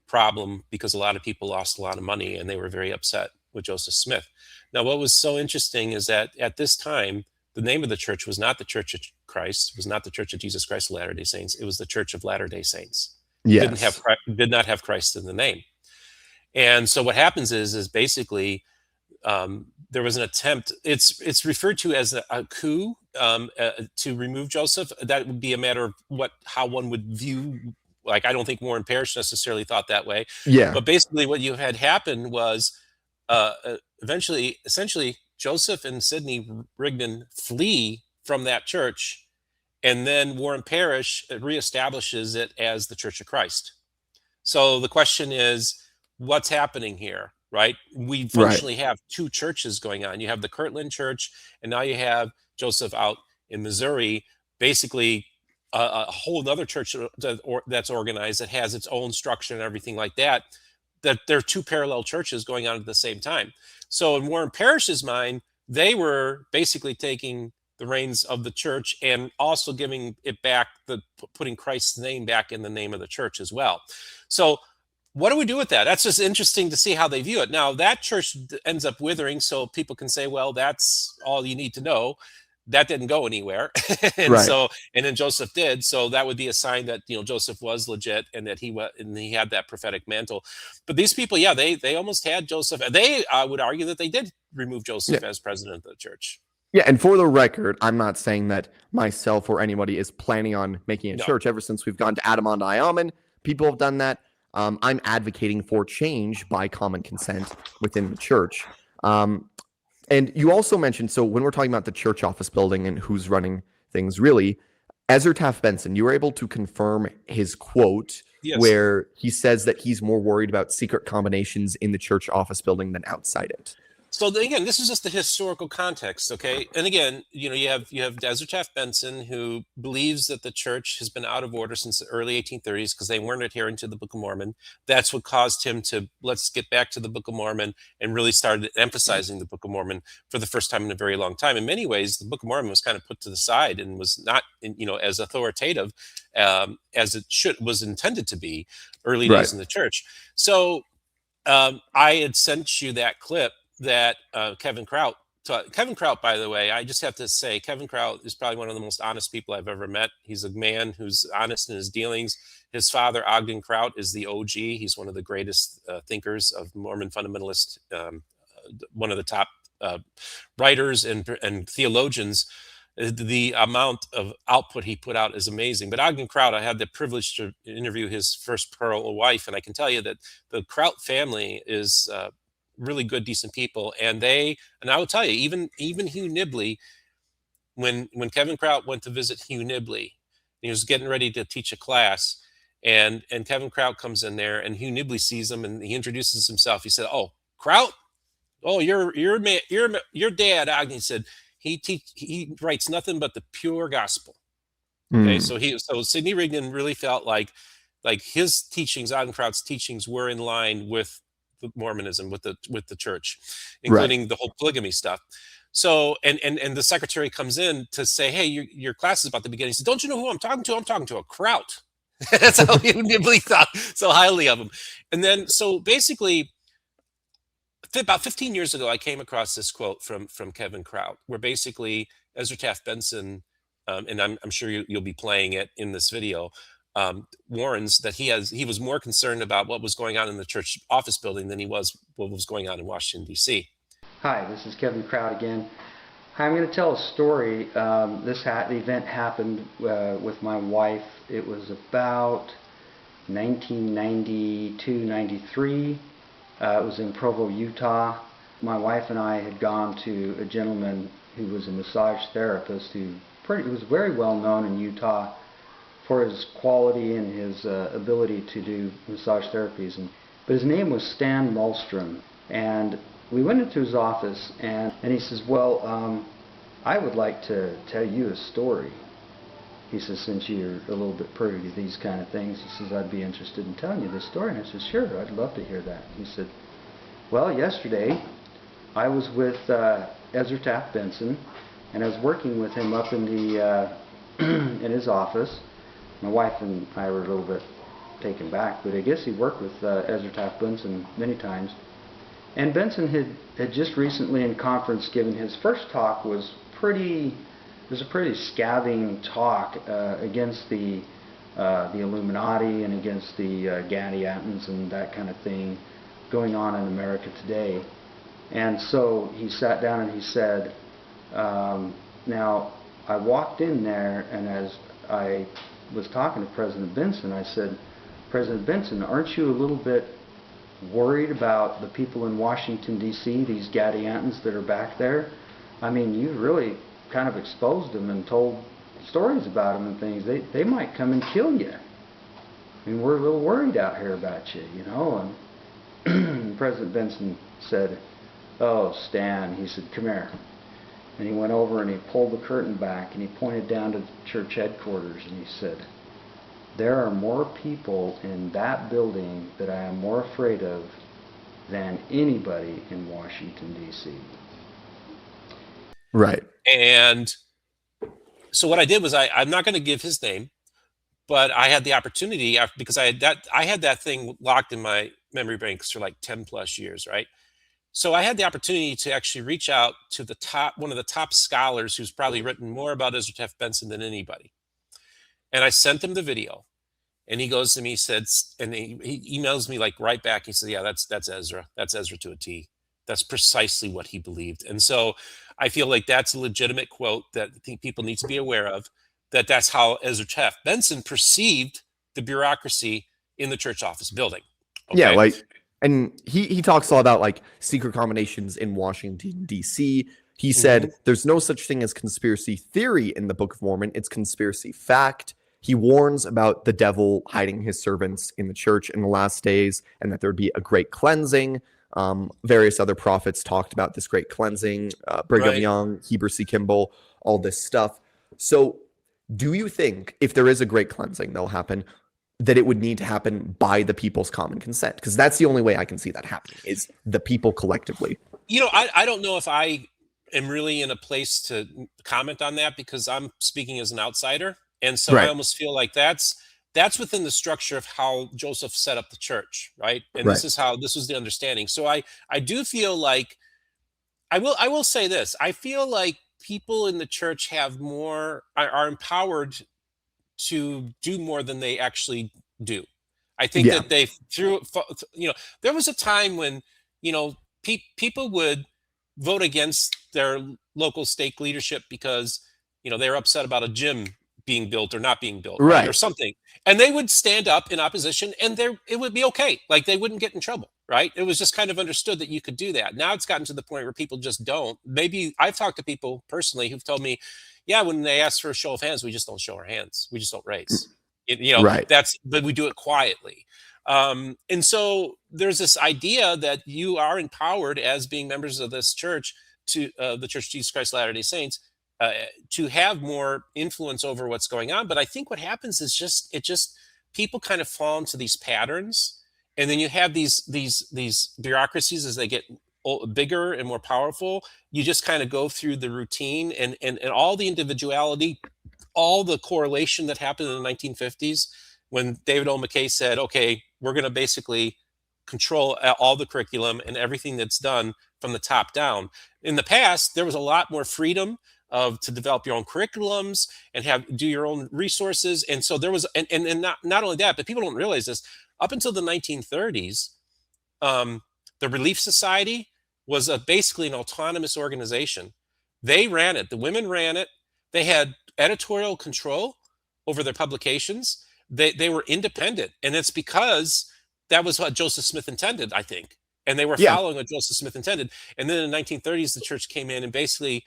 problem because a lot of people lost a lot of money and they were very upset with Joseph Smith. Now, what was so interesting is that at this time, the name of the church was not the Church of Christ, was not the Church of Jesus Christ of Latter-day Saints. It was the Church of Latter-day Saints. Yes. Did not have Christ in the name. And so what happens is basically there was an attempt. It's referred to as a coup to remove Joseph. That would be a matter of how one would view. Like, I don't think Warren Parrish necessarily thought that way. Yeah. But basically what you had happened was essentially, Joseph and Sidney Rigdon flee from that church, and then Warren Parrish reestablishes it as the Church of Christ. So the question is, what's happening here, right? We functionally have two churches going on. You have the Kirtland Church, and now you have Joseph out in Missouri, basically a whole other church that's organized, that has its own structure and everything like that. That there are two parallel churches going on at the same time. So in Warren Parrish's mind, they were basically taking the reins of the church and also giving it back, putting Christ's name back in the name of the church as well. So what do we do with that? That's just interesting to see how they view it. Now, that church ends up withering, so people can say, well, that's all you need to know. That didn't go anywhere. And then Joseph did. So that would be a sign that, Joseph was legit, and that he had that prophetic mantle. But these people, they almost had Joseph. They would argue that they did remove Joseph as president of the church. Yeah, and for the record, I'm not saying that myself or anybody is planning on making a church. Ever since we've gone to Adamant Iamen, people have done that. I'm advocating for change by common consent within the church. And you also mentioned, so when we're talking about the church office building and who's running things, really, Ezra Taft Benson, you were able to confirm his quote where he says that he's more worried about secret combinations in the church office building than outside it. So again, this is just the historical context, okay? And again, you have Ezra Taft Benson, who believes that the church has been out of order since the early 1830s because they weren't adhering to the Book of Mormon. That's what caused him to, let's get back to the Book of Mormon, and really started emphasizing the Book of Mormon for the first time in a very long time. In many ways, the Book of Mormon was kind of put to the side and was not, as authoritative as it was intended to be early days in the church. So I had sent you that clip that Kevin Kraut taught. Kevin Kraut, by the way, I just have to say, Kevin Kraut is probably one of the most honest people I've ever met. He's a man who's honest in his dealings. His father, Ogden Kraut, is the OG. He's one of the greatest thinkers of Mormon fundamentalist, one of the top writers and theologians. The amount of output he put out is amazing. But Ogden Kraut, I had the privilege to interview his first pearl wife, and I can tell you that the Kraut family is really good, decent people. And I will tell you, even Hugh Nibley, when Kevin Kraut went to visit Hugh Nibley, he was getting ready to teach a class, and Kevin Kraut comes in there, and Hugh Nibley sees him, and he introduces himself. He said, "Oh, Kraut, oh, your dad, Ogden." He said he writes nothing but the pure gospel. Okay, so Sidney Rigdon really felt like his teachings, Ogden Kraut's teachings, were in line with Mormonism, with the church, including the whole polygamy stuff. So and the secretary comes in to say, "Hey, your class is about to begin." He said, "Don't you know who I'm talking to? I'm talking to a Kraut." That's how he really thought so highly of him. And then, so basically, about 15 years ago, I came across this quote from Kevin Kraut, where basically Ezra Taft Benson, and I'm sure you'll be playing it in this video, warns that he was more concerned about what was going on in the church office building than he was what was going on in Washington, D.C. Hi, this is Kevin Kraut again. I'm going to tell a story. The event happened with my wife. It was about 1992-93. It was in Provo, Utah. My wife and I had gone to a gentleman who was a massage therapist who was very well known in Utah for his quality and his ability to do massage therapies. But his name was Stan Malmstrom. And we went into his office, and he says, "Well, I would like to tell you a story." He says, "Since you're a little bit privy to these kind of things," he says, "I'd be interested in telling you this story." And I said, "Sure, I'd love to hear that." He said, "Well, yesterday I was with Ezra Taft Benson, and I was working with him up in the in his office." My wife and I were a little bit taken back, but I guess he worked with Ezra Taft Benson many times. And Benson had just recently in conference given his first talk was there's a pretty scathing talk against the Illuminati and against the Gadiantons and that kind of thing going on in America today. And so he sat down and he said, now I walked in there, and as I was talking to President Benson, I said, President Benson, aren't you a little bit worried about the people in Washington, D.C., these Gadiantons that are back there? I mean, you really kind of exposed them and told stories about them and things. They might come and kill you. I mean, we're a little worried out here about you, you know. And President Benson said, oh, Stan, he said, come here. And he went over and he pulled the curtain back and he pointed down to the church headquarters and he said, there are more people in that building that I am more afraid of than anybody in Washington, D.C. Right. And so what I did was I'm not going to give his name, but I had the opportunity because I had that thing locked in my memory banks for like 10 plus years, right? So I had the opportunity to actually reach out to one of the top scholars who's probably written more about Ezra Taft Benson than anybody. And I sent him the video, and he goes to me, he said, and he emails me like right back. He said, yeah, that's Ezra. That's Ezra to a T. That's precisely what he believed. And so I feel like that's a legitimate quote that I think people need to be aware of, that's how Ezra Taft Benson perceived the bureaucracy in the church office building. Okay? Yeah, like, and he talks all about like secret combinations in Washington, D.C. He said there's no such thing as conspiracy theory in the Book of Mormon. It's conspiracy fact. He warns about the devil hiding his servants in the church in the last days and that there would be a great cleansing. Various other prophets talked about this great cleansing, Brigham Young, Heber C. Kimball, all this stuff. So do you think if there is a great cleansing that'll happen, that it would need to happen by the people's common consent? Because that's the only way I can see that happening, is the people collectively. You know, I don't know if I am really in a place to comment on that because I'm speaking as an outsider. And so I almost feel like that's within the structure of how Joseph set up the church, right? And this was the understanding. So I do feel like, I will say this, I feel like people in the church are empowered to do more than they actually do. I think that there was a time when, people would vote against their local stake leadership because, they were upset about a gym being built or not being built, right? Or something. And they would stand up in opposition and it would be okay. Like they wouldn't get in trouble, right? It was just kind of understood that you could do that. Now it's gotten to the point where people just don't. Maybe I've talked to people personally who've told me, yeah, when they ask for a show of hands, we just don't show our hands. We just don't raise. But we do it quietly. And so there's this idea that you are empowered as being members of this church to the Church of Jesus Christ of Latter-day Saints to have more influence over what's going on. But I think what happens is people kind of fall into these patterns, and then you have these bureaucracies as they get bigger and more powerful. You just kind of go through the routine and all the individuality, all the correlation that happened in the 1950s when David O. McKay said, okay, we're going to basically control all the curriculum and everything that's done from the top down. In the past, there was a lot more freedom to develop your own curriculums and do your own resources. And so there was, and not only that, but people don't realize this, up until the 1930s, the Relief Society was basically an autonomous organization. They ran it. The women ran it. They had editorial control over their publications. They were independent. And it's because that was what Joseph Smith intended, I think. And they were following what Joseph Smith intended. And then in the 1930s, the church came in and basically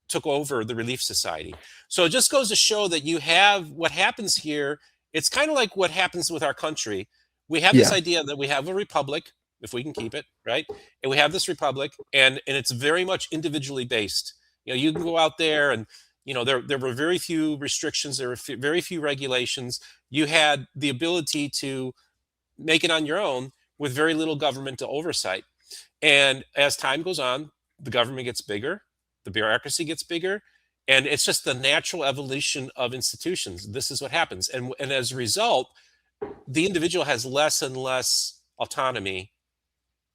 took over the Relief Society. So it just goes to show that you have what happens here. It's kind of like what happens with our country. We have this idea that we have a republic, if we can keep it, right? And we have this republic, and it's very much individually based. You can go out there and, there were very few restrictions. There were very few regulations. You had the ability to make it on your own with very little governmental oversight. And as time goes on, the government gets bigger, the bureaucracy gets bigger, and it's just the natural evolution of institutions. This is what happens. And as a result, the individual has less and less autonomy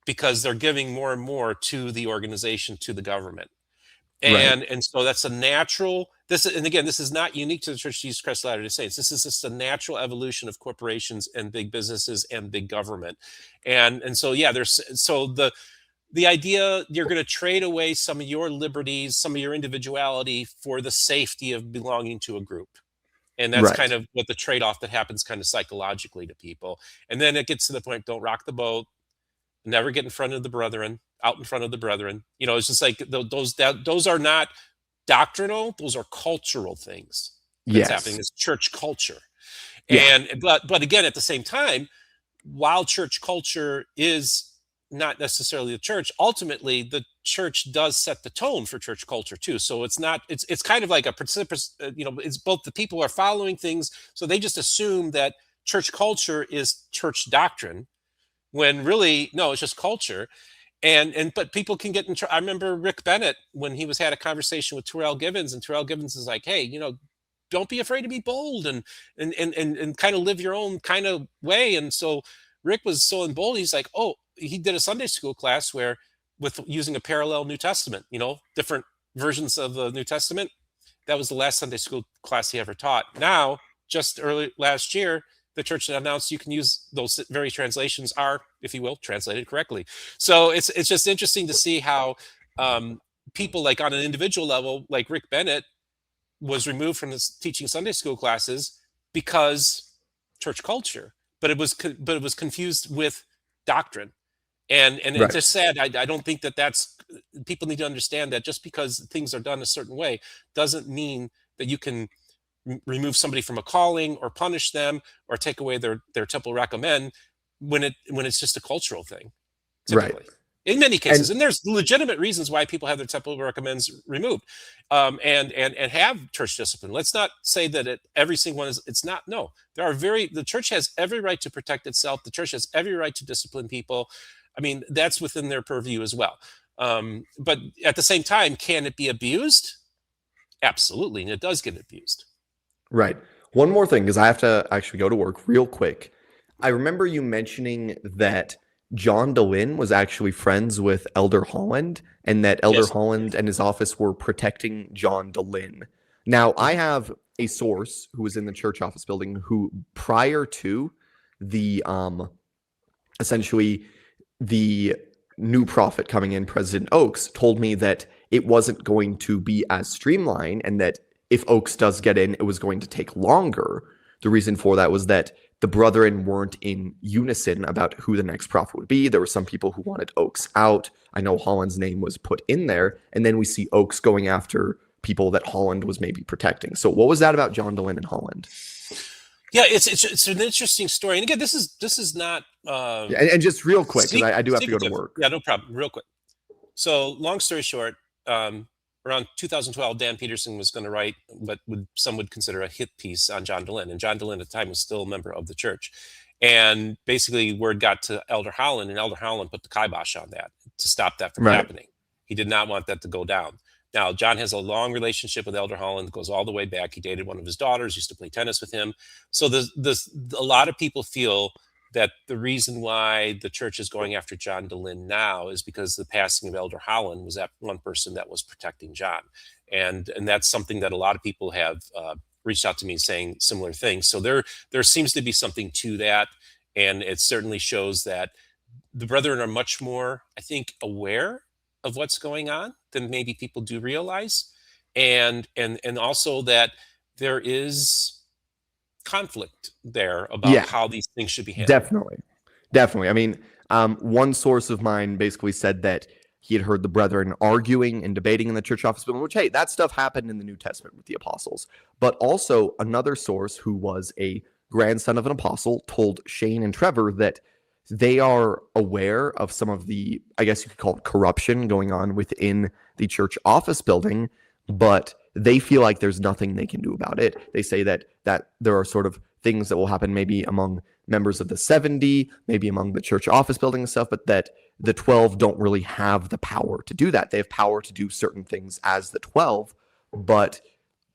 because they're giving more and more to the organization, to the government. And so that's a natural, and again, this is not unique to the Church of Jesus Christ of Latter-day Saints. This is just a natural evolution of corporations and big businesses and big government. And so, yeah, the idea you're going to trade away some of your liberties, some of your individuality for the safety of belonging to a group. And that's kind of what the trade-off that happens kind of psychologically to people. And then it gets to the point, don't rock the boat, never get in front of the brethren, out in front of the brethren. It's just like those are not doctrinal, those are cultural things that's happening. It's church culture. But again, at the same time, while church culture is not necessarily the church, ultimately the church does set the tone for church culture too. So it's kind of like a precipitous, it's both the people are following things, so they just assume that church culture is church doctrine, when really, no, it's just culture. But people can get in trouble. I remember Rick Bennett, when he had a conversation with Terrell Givens, and Terrell Givens is like, hey, don't be afraid to be bold and kind of live your own kind of way. And so Rick was so emboldened, he's like, oh, he did a Sunday school class with using a parallel New Testament, different versions of the New Testament. That was the last Sunday school class he ever taught. Now, just early last year, the church announced you can use those very translations are, if you will, translated correctly. So it's just interesting to see how people, like on an individual level, like Rick Bennett, was removed from teaching Sunday school classes because church culture, but it was confused with doctrine. And it's just sad. I don't think that's, people need to understand that just because things are done a certain way doesn't mean that you can remove somebody from a calling or punish them or take away their temple recommend when it's just a cultural thing, typically. In many cases, and there's legitimate reasons why people have their temple recommends removed, and have church discipline. Let's not say that every single one is. It's not. No, the church has every right to protect itself. The church has every right to discipline people. I mean, that's within their purview as well. But at the same time, can it be abused? Absolutely, and it does get abused. Right. One more thing, because I have to actually go to work real quick. I remember you mentioning that John DeLynn was actually friends with Elder Holland, and that Elder Holland and his office were protecting John DeLynn. Now, I have a source who was in the church office building who, prior to the essentially the new prophet coming in, President Oaks, told me that it wasn't going to be as streamlined, and that if Oaks does get in, it was going to take longer. The reason for that was that the brethren weren't in unison about who the next prophet would be. There were some people who wanted Oaks out. I know Holland's name was put in there. And then we see Oaks going after people that Holland was maybe protecting. So what was that about John DeLynn and Holland? Yeah, it's an interesting story. And again, this is not... and just real quick, because I do have to go to work. Yeah, no problem. Real quick. So long story short, around 2012, Dan Peterson was going to write what some would consider a hit piece on John DeLynn. And John DeLynn at the time was still a member of the church. And basically word got to Elder Holland, and Elder Holland put the kibosh on that to stop that from happening. He did not want that to go down. Now, John has a long relationship with Elder Holland, goes all the way back. He dated one of his daughters, used to play tennis with him. So a lot of people feel that the reason why the church is going after John DeLynn now is because the passing of Elder Holland was that one person that was protecting John. And that's something that a lot of people have reached out to me saying similar things. So there seems to be something to that. And it certainly shows that the brethren are much more, I think, aware of what's going on than maybe people do realize. And also that there is conflict there about how these things should be handled. Definitely. I mean, one source of mine basically said that he had heard the brethren arguing and debating in the church office building, which, hey, that stuff happened in the New Testament with the apostles. But also another source who was a grandson of an apostle told Shane and Trevor that they are aware of some of the, I guess you could call it, corruption going on within the church office building, but they feel like there's nothing they can do about it. They say that there are sort of things that will happen maybe among members of the 70, maybe among the church office building and stuff, but that the 12 don't really have the power to do that. They have power to do certain things as the 12, but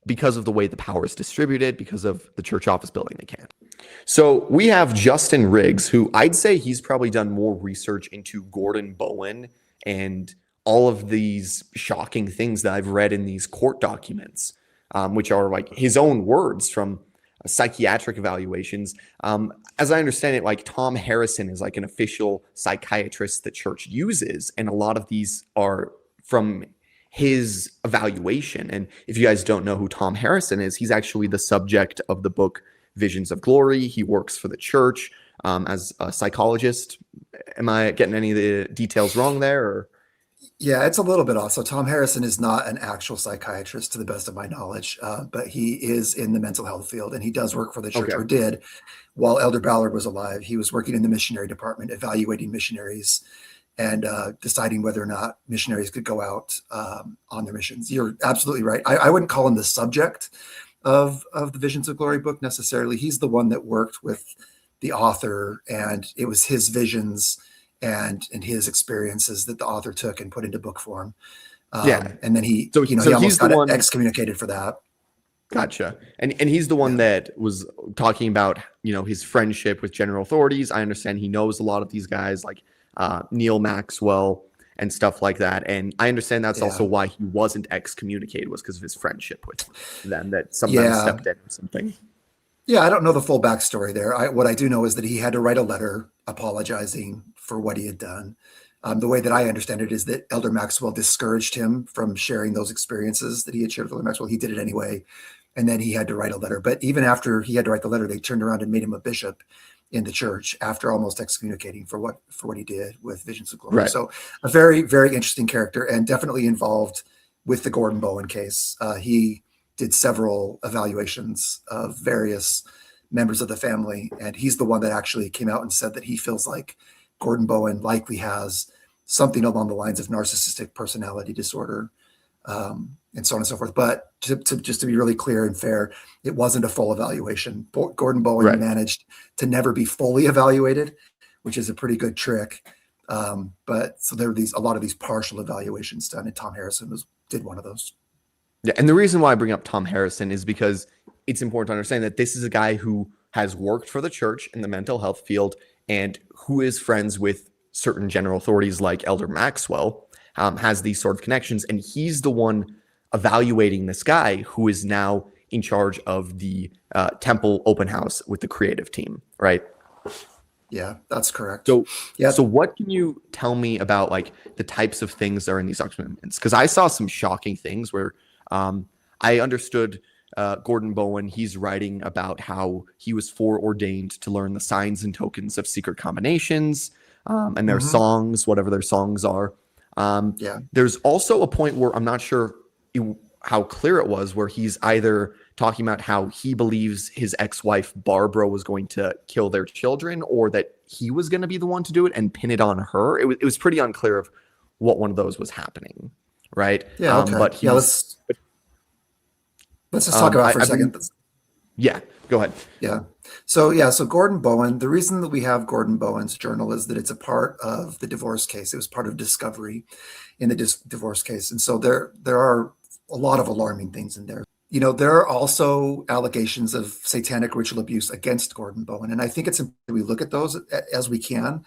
because of the way the power is distributed, because of the church office building, they can't. So we have Justin Riggs, who I'd say he's probably done more research into Gordon Bowen and all of these shocking things that I've read in these court documents, which are like his own words from psychiatric evaluations. As I understand it, like Tom Harrison is like an official psychiatrist the church uses, and a lot of these are from his evaluation. And if you guys don't know who Tom Harrison is, he's actually the subject of the book Visions of Glory. He works for the church as a psychologist. Am I getting any of the details wrong there? Or? Yeah, it's a little bit off. So Tom Harrison is not an actual psychiatrist, to the best of my knowledge, but he is in the mental health field, and he does work for the church, Okay. or did, while Elder Ballard was alive. He was working in the missionary department, evaluating missionaries and deciding whether or not missionaries could go out on their missions. You're absolutely right. I wouldn't call him the subject of the Visions of Glory book necessarily. He's the one that worked with the author, and it was his visions and his experiences that the author took and put into book form. And then he almost got excommunicated for that. Gotcha. And he's the one that was talking about, his friendship with general authorities. I understand he knows a lot of these guys like Neil Maxwell and stuff like that. And I understand that's also why he wasn't excommunicated, was because of his friendship with them, that sometimes stepped in or something. Yeah, I don't know the full backstory there. What I do know is that he had to write a letter apologizing for what he had done. The way that I understand it is that Elder Maxwell discouraged him from sharing those experiences that he had shared with Elder Maxwell. He did it anyway, and then he had to write a letter. But even after he had to write the letter, they turned around and made him a bishop in the church after almost excommunicating for what he did with Visions of Glory. Right. So a very, very interesting character, and definitely involved with the Gordon Bowen case. He did several evaluations of various members of the family, and he's the one that actually came out and said that he feels like Gordon Bowen likely has something along the lines of narcissistic personality disorder, and so on and so forth. But just to be really clear and fair, it wasn't a full evaluation. Gordon Bowen managed to never be fully evaluated, which is a pretty good trick. But so there were a lot of these partial evaluations done, and Tom Harrison did one of those. Yeah, and the reason why I bring up Tom Harrison is because it's important to understand that this is a guy who has worked for the church in the mental health field and who is friends with certain general authorities like Elder Maxwell, has these sort of connections. And he's the one evaluating this guy who is now in charge of the temple open house with the creative team, right? Yeah, that's correct. So, so what can you tell me about like the types of things that are in these documents? Because I saw some shocking things where I understood Gordon Bowen, he's writing about how he was foreordained to learn the signs and tokens of secret combinations and their songs, whatever their songs are. There's also a point where I'm not sure how clear it was, where he's either talking about how he believes his ex-wife Barbara was going to kill their children, or that he was going to be the one to do it and pin it on her. It was pretty unclear of what one of those was happening, right? Yeah, okay. But let's just talk about it for a second. Yeah, go ahead. So Gordon Bowen, the reason that we have Gordon Bowen's journal is that it's a part of the divorce case. It was part of discovery in the divorce case. And so there are a lot of alarming things in there. There are also allegations of satanic ritual abuse against Gordon Bowen. And I think it's important we look at those as we can.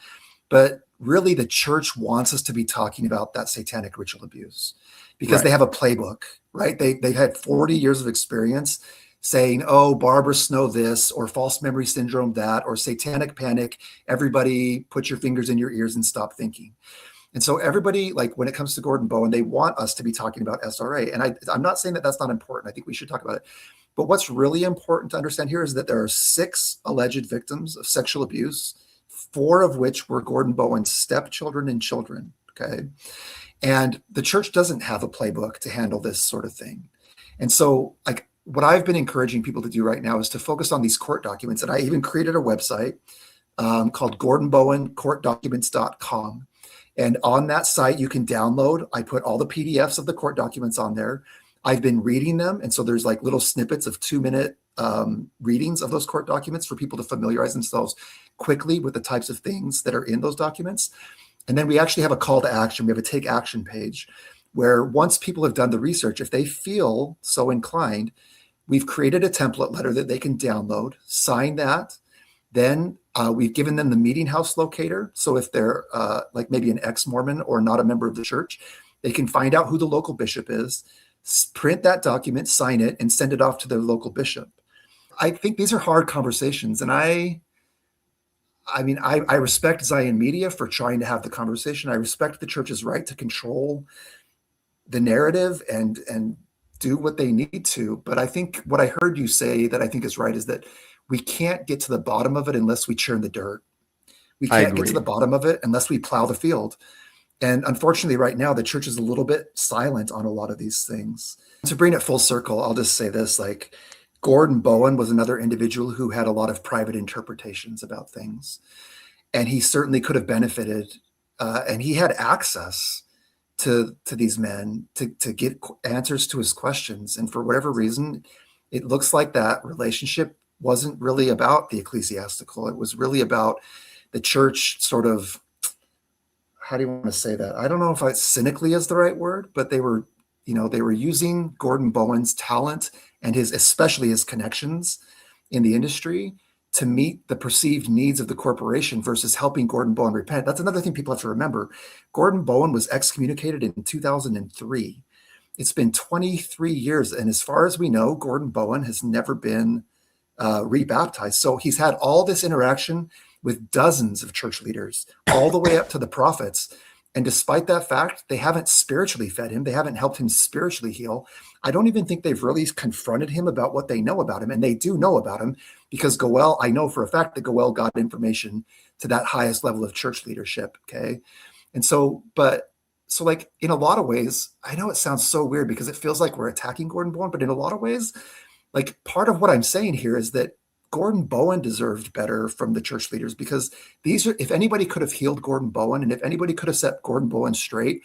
But really, the church wants us to be talking about that satanic ritual abuse because they have a playbook, right? They've had 40 years of experience saying, oh, Barbara Snow this, or false memory syndrome that, or satanic panic. Everybody put your fingers in your ears and stop thinking. And so everybody, like when it comes to Gordon Bowen, they want us to be talking about SRA. And I'm not saying that that's not important. I think we should talk about it. But what's really important to understand here is that there are 6 alleged victims of sexual abuse, 4 of which were Gordon Bowen's stepchildren and children. Okay. And the church doesn't have a playbook to handle this sort of thing. And so like what I've been encouraging people to do right now is to focus on these court documents. And I even created a website called GordonBowenCourtDocuments.com. And on that site, you can download. I put all the PDFs of the court documents on there. I've been reading them. And so there's like little snippets of 2-minute readings of those court documents for people to familiarize themselves quickly with the types of things that are in those documents. And then we actually have a call to action. We have a take action page where once people have done the research, if they feel so inclined, we've created a template letter that they can download, sign that. Then we've given them the meeting house locator. So if they're like maybe an ex-Mormon or not a member of the church, They can find out who the local bishop is, print that document, sign it, and send it off to their local bishop. I think these are hard conversations, and I respect Zion Media for trying to have the conversation. I respect the church's right to control the narrative and do what they need to. But I think what I heard you say that I think is right is that we can't get to the bottom of it unless we churn the dirt. We can't get to the bottom of it unless we plow the field. And unfortunately, right now, the church is a little bit silent on a lot of these things. To bring it full circle, I'll just say this, like, Gordon Bowen was another individual who had a lot of private interpretations about things. And he certainly could have benefited, and he had access to these men to get answers to his questions. And for whatever reason, it looks like that relationship wasn't really about the ecclesiastical. It was really about the church sort of, how do you want to say that? I don't know if cynically is the right word, but they were using Gordon Bowen's talent and especially his connections in the industry to meet the perceived needs of the corporation versus helping Gordon Bowen repent. That's another thing people have to remember. Gordon Bowen was excommunicated in 2003. It's been 23 years. And as far as we know, Gordon Bowen has never been rebaptized. So he's had all this interaction with dozens of church leaders, all the way up to the prophets. And despite that fact, they haven't spiritually fed him. They haven't helped him spiritually heal. I don't even think they've really confronted him about what they know about him. And they do know about him because Goel, I know for a fact that Goel got information to that highest level of church leadership. Okay. And so like in a lot of ways, I know it sounds so weird because it feels like we're attacking Gordon Bowen, but in a lot of ways, like part of what I'm saying here is that Gordon Bowen deserved better from the church leaders, because if anybody could have healed Gordon Bowen, and if anybody could have set Gordon Bowen straight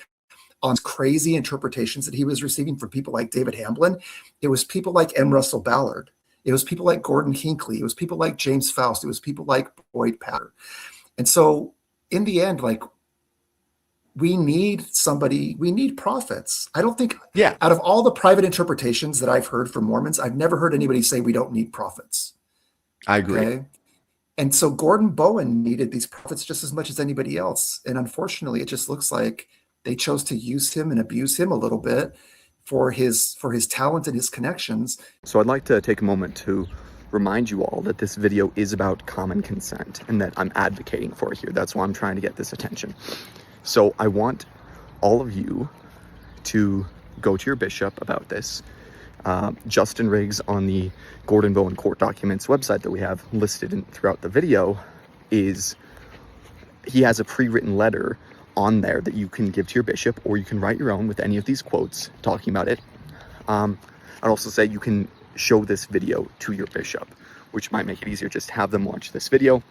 on crazy interpretations that he was receiving from people like David Hamblin, it was people like M. Russell Ballard. It was people like Gordon Hinckley. It was people like James Faust. It was people like Boyd Patter. And so in the end, like, we need prophets. I don't think, out of all the private interpretations that I've heard from Mormons, I've never heard anybody say we don't need prophets. I agree. Okay? And so Gordon Bowen needed these prophets just as much as anybody else. And unfortunately, it just looks like they chose to use him and abuse him a little bit for his talent and his connections. So I'd like to take a moment to remind you all that this video is about common consent and that I'm advocating for it here. That's why I'm trying to get this attention. So I want all of you to go to your bishop about this. Justin Riggs on the Gordon Bowen court documents website that we have listed throughout the video he has a pre-written letter on there that you can give to your bishop, or you can write your own with any of these quotes talking about it. I'd also say you can show this video to your bishop, which might make it easier. Just have them watch this video,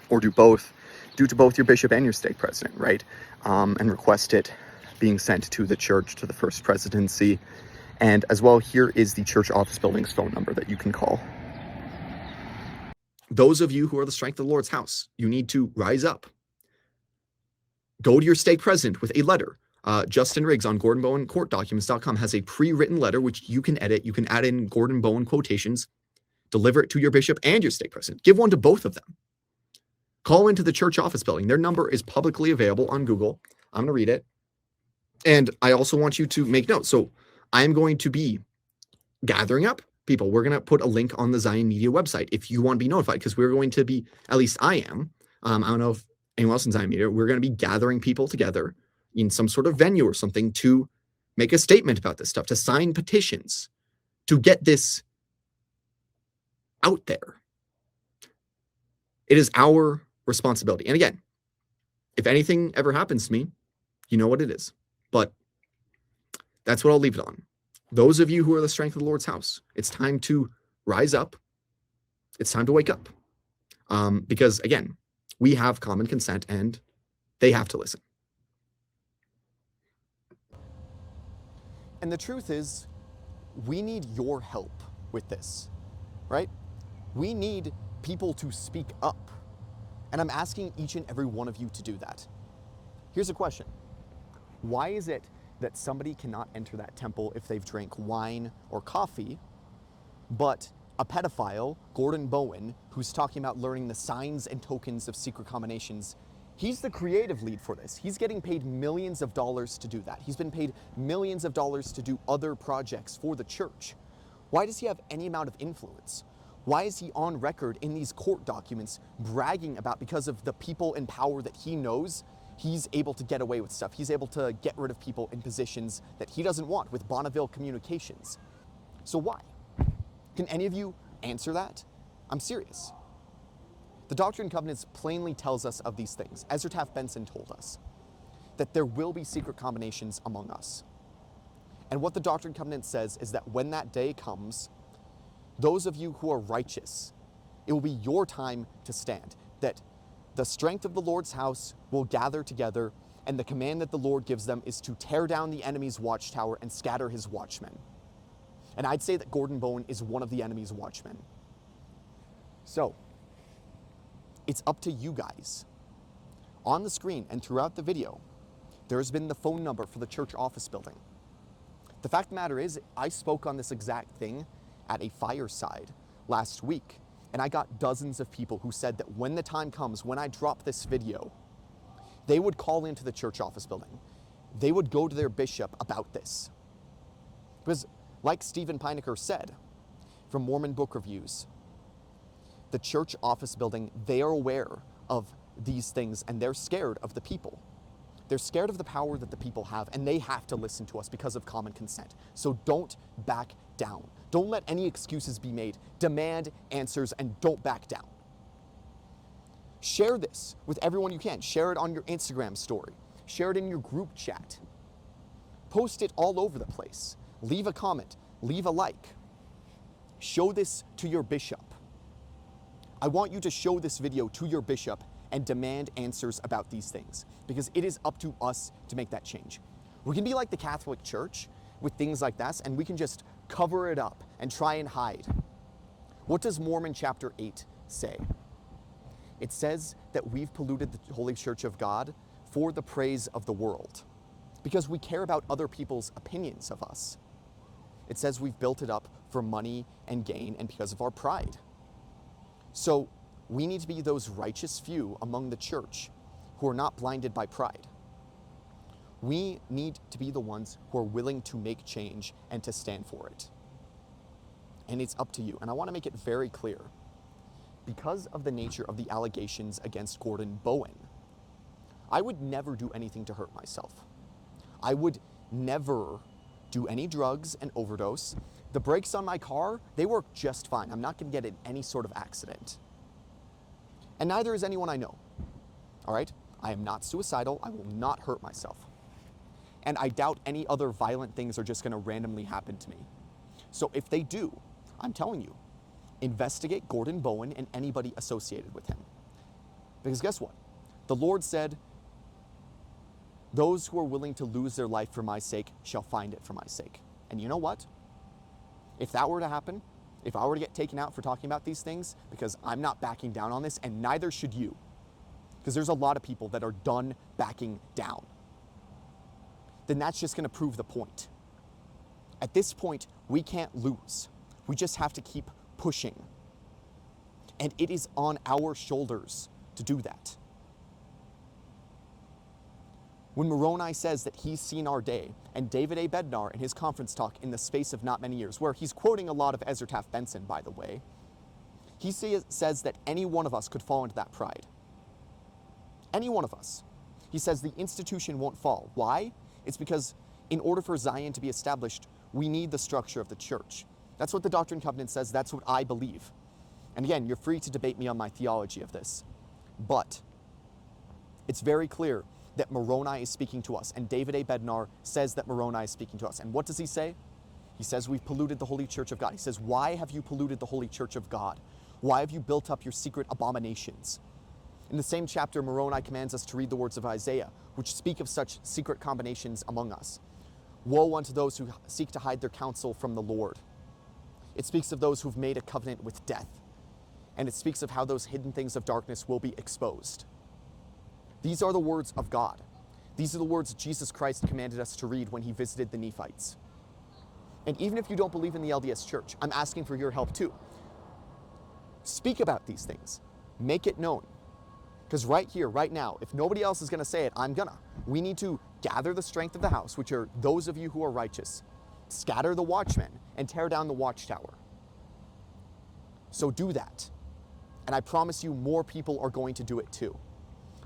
or do both. Do to both your bishop and your stake president, right? And request it being sent to the church, to the First Presidency. And as well, here is the church office building's phone number that you can call. Those of you who are the strength of the Lord's house, you need to rise up. Go to your stake president with a letter. Justin Riggs on GordonBowenCourtDocuments.com has a pre-written letter which you can edit. You can add in Gordon Bowen quotations, deliver it to your bishop and your stake president. Give one to both of them. Call into the church office building. Their number is publicly available on Google. I'm going to read it. And I also want you to make notes. So I'm going to be gathering up people. We're going to put a link on the Zion Media website if you want to be notified, because we're going to be, at least I am, I don't know if anyone else in Zion Media, we're going to be gathering people together in some sort of venue or something to make a statement about this stuff, to sign petitions, to get this out there. It is our responsibility. And again, if anything ever happens to me, you know what it is. But that's what I'll leave it on. Those of you who are the strength of the Lord's house, it's time to rise up. It's time to wake up. Because again, we have common consent and they have to listen. And the truth is, we need your help with this, right? We need people to speak up. And I'm asking each and every one of you to do that. Here's a question. Why is it that somebody cannot enter that temple if they've drank wine or coffee, but a pedophile, Gordon Bowen, who's talking about learning the signs and tokens of secret combinations, He's the creative lead for this. He's getting paid millions of dollars to do that. He's been paid millions of dollars to do other projects for the church. Why does he have any amount of influence? Why is he on record in these court documents bragging about, because of the people in power that he knows, he's able to get away with stuff. He's able to get rid of people in positions that he doesn't want with Bonneville Communications. So why? Can any of you answer that? I'm serious. The Doctrine and Covenants plainly tells us of these things. Ezra Taft Benson told us that there will be secret combinations among us. And what the Doctrine and Covenants says is that when that day comes, those of you who are righteous, it will be your time to stand. That the strength of the Lord's house will gather together, and the command that the Lord gives them is to tear down the enemy's watchtower and scatter his watchmen. And I'd say that Gordon Bowen is one of the enemy's watchmen. So, it's up to you guys. On the screen and throughout the video, there's been the phone number for the church office building. The fact of the matter is, I spoke on this exact thing at a fireside last week, and I got dozens of people who said that when the time comes, when I drop this video, they would call into the church office building. They would go to their bishop about this. Because, like Steven Pynakker said from Mormon Book Reviews, the church office building, they are aware of these things and they're scared of the people. They're scared of the power that the people have, and they have to listen to us because of common consent. So don't back down. Don't let any excuses be made. Demand answers and don't back down. Share this with everyone you can. Share it on your Instagram story. Share it in your group chat. Post it all over the place. Leave a comment. Leave a like. Show this to your bishop. I want you to show this video to your bishop and demand answers about these things, because it is up to us to make that change. We can be like the Catholic Church with things like this, and we can just cover it up and try and hide. What does Mormon chapter 8 say? It says that we've polluted the Holy Church of God for the praise of the world, because we care about other people's opinions of us. It says we've built it up for money and gain and because of our pride. So we need to be those righteous few among the church who are not blinded by pride. We need to be the ones who are willing to make change and to stand for it. And it's up to you. And I want to make it very clear, because of the nature of the allegations against Gordon Bowen, I would never do anything to hurt myself. I would never do any drugs and overdose. The brakes on my car, they work just fine. I'm not going to get in any sort of accident. And neither is anyone I know. All right? I am not suicidal. I will not hurt myself. And I doubt any other violent things are just going to randomly happen to me. So if they do, I'm telling you, investigate Gordon Bowen and anybody associated with him. Because guess what? The Lord said, those who are willing to lose their life for my sake shall find it for my sake. And you know what? If that were to happen, if I were to get taken out for talking about these things, because I'm not backing down on this, and neither should you, because there's a lot of people that are done backing down, then that's just going to prove the point. At this point, we can't lose. We just have to keep pushing. And it is on our shoulders to do that. When Moroni says that he's seen our day, and David A. Bednar in his conference talk in the space of not many years, where he's quoting a lot of Ezra Taft Benson, by the way, he says that any one of us could fall into that pride. Any one of us. He says the institution won't fall. Why? It's because in order for Zion to be established, we need the structure of the church. That's what the Doctrine and Covenants says. That's what I believe. And again, you're free to debate me on my theology of this. But it's very clear that Moroni is speaking to us, and David A. Bednar says that Moroni is speaking to us. And what does he say? He says we've polluted the Holy Church of God. He says, why have you polluted the Holy Church of God? Why have you built up your secret abominations? In the same chapter, Moroni commands us to read the words of Isaiah, which speak of such secret combinations among us. Woe unto those who seek to hide their counsel from the Lord. It speaks of those who've made a covenant with death. And it speaks of how those hidden things of darkness will be exposed. These are the words of God. These are the words Jesus Christ commanded us to read when he visited the Nephites. And even if you don't believe in the LDS Church, I'm asking for your help too. Speak about these things. Make it known. Because right here, right now, if nobody else is going to say it, I'm gonna. We need to gather the strength of the house, which are those of you who are righteous, scatter the watchmen, and tear down the watchtower. So do that. And I promise you more people are going to do it too.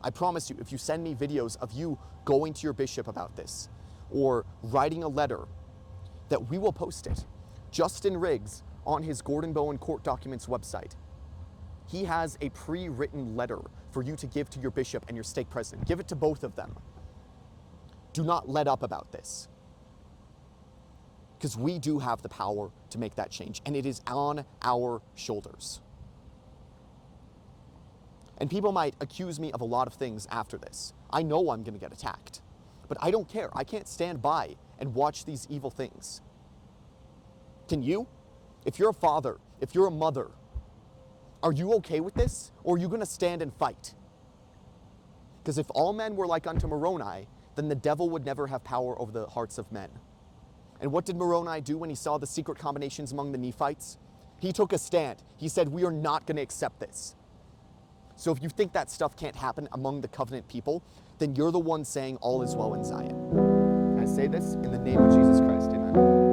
I promise you, if you send me videos of you going to your bishop about this, or writing a letter, that we will post it. Justin Riggs, on his Gordon Bowen Court Documents website, he has a pre-written letter for you to give to your bishop and your stake president. Give it to both of them. Do not let up about this. Because we do have the power to make that change, and it is on our shoulders. And people might accuse me of a lot of things after this. I know I'm going to get attacked, but I don't care. I can't stand by and watch these evil things. Can you? If you're a father, if you're a mother, are you okay with this? Or are you going to stand and fight? Because if all men were like unto Moroni, then the devil would never have power over the hearts of men. And what did Moroni do when he saw the secret combinations among the Nephites? He took a stand. He said, we are not going to accept this. So if you think that stuff can't happen among the covenant people, then you're the one saying all is well in Zion. I say this in the name of Jesus Christ, amen.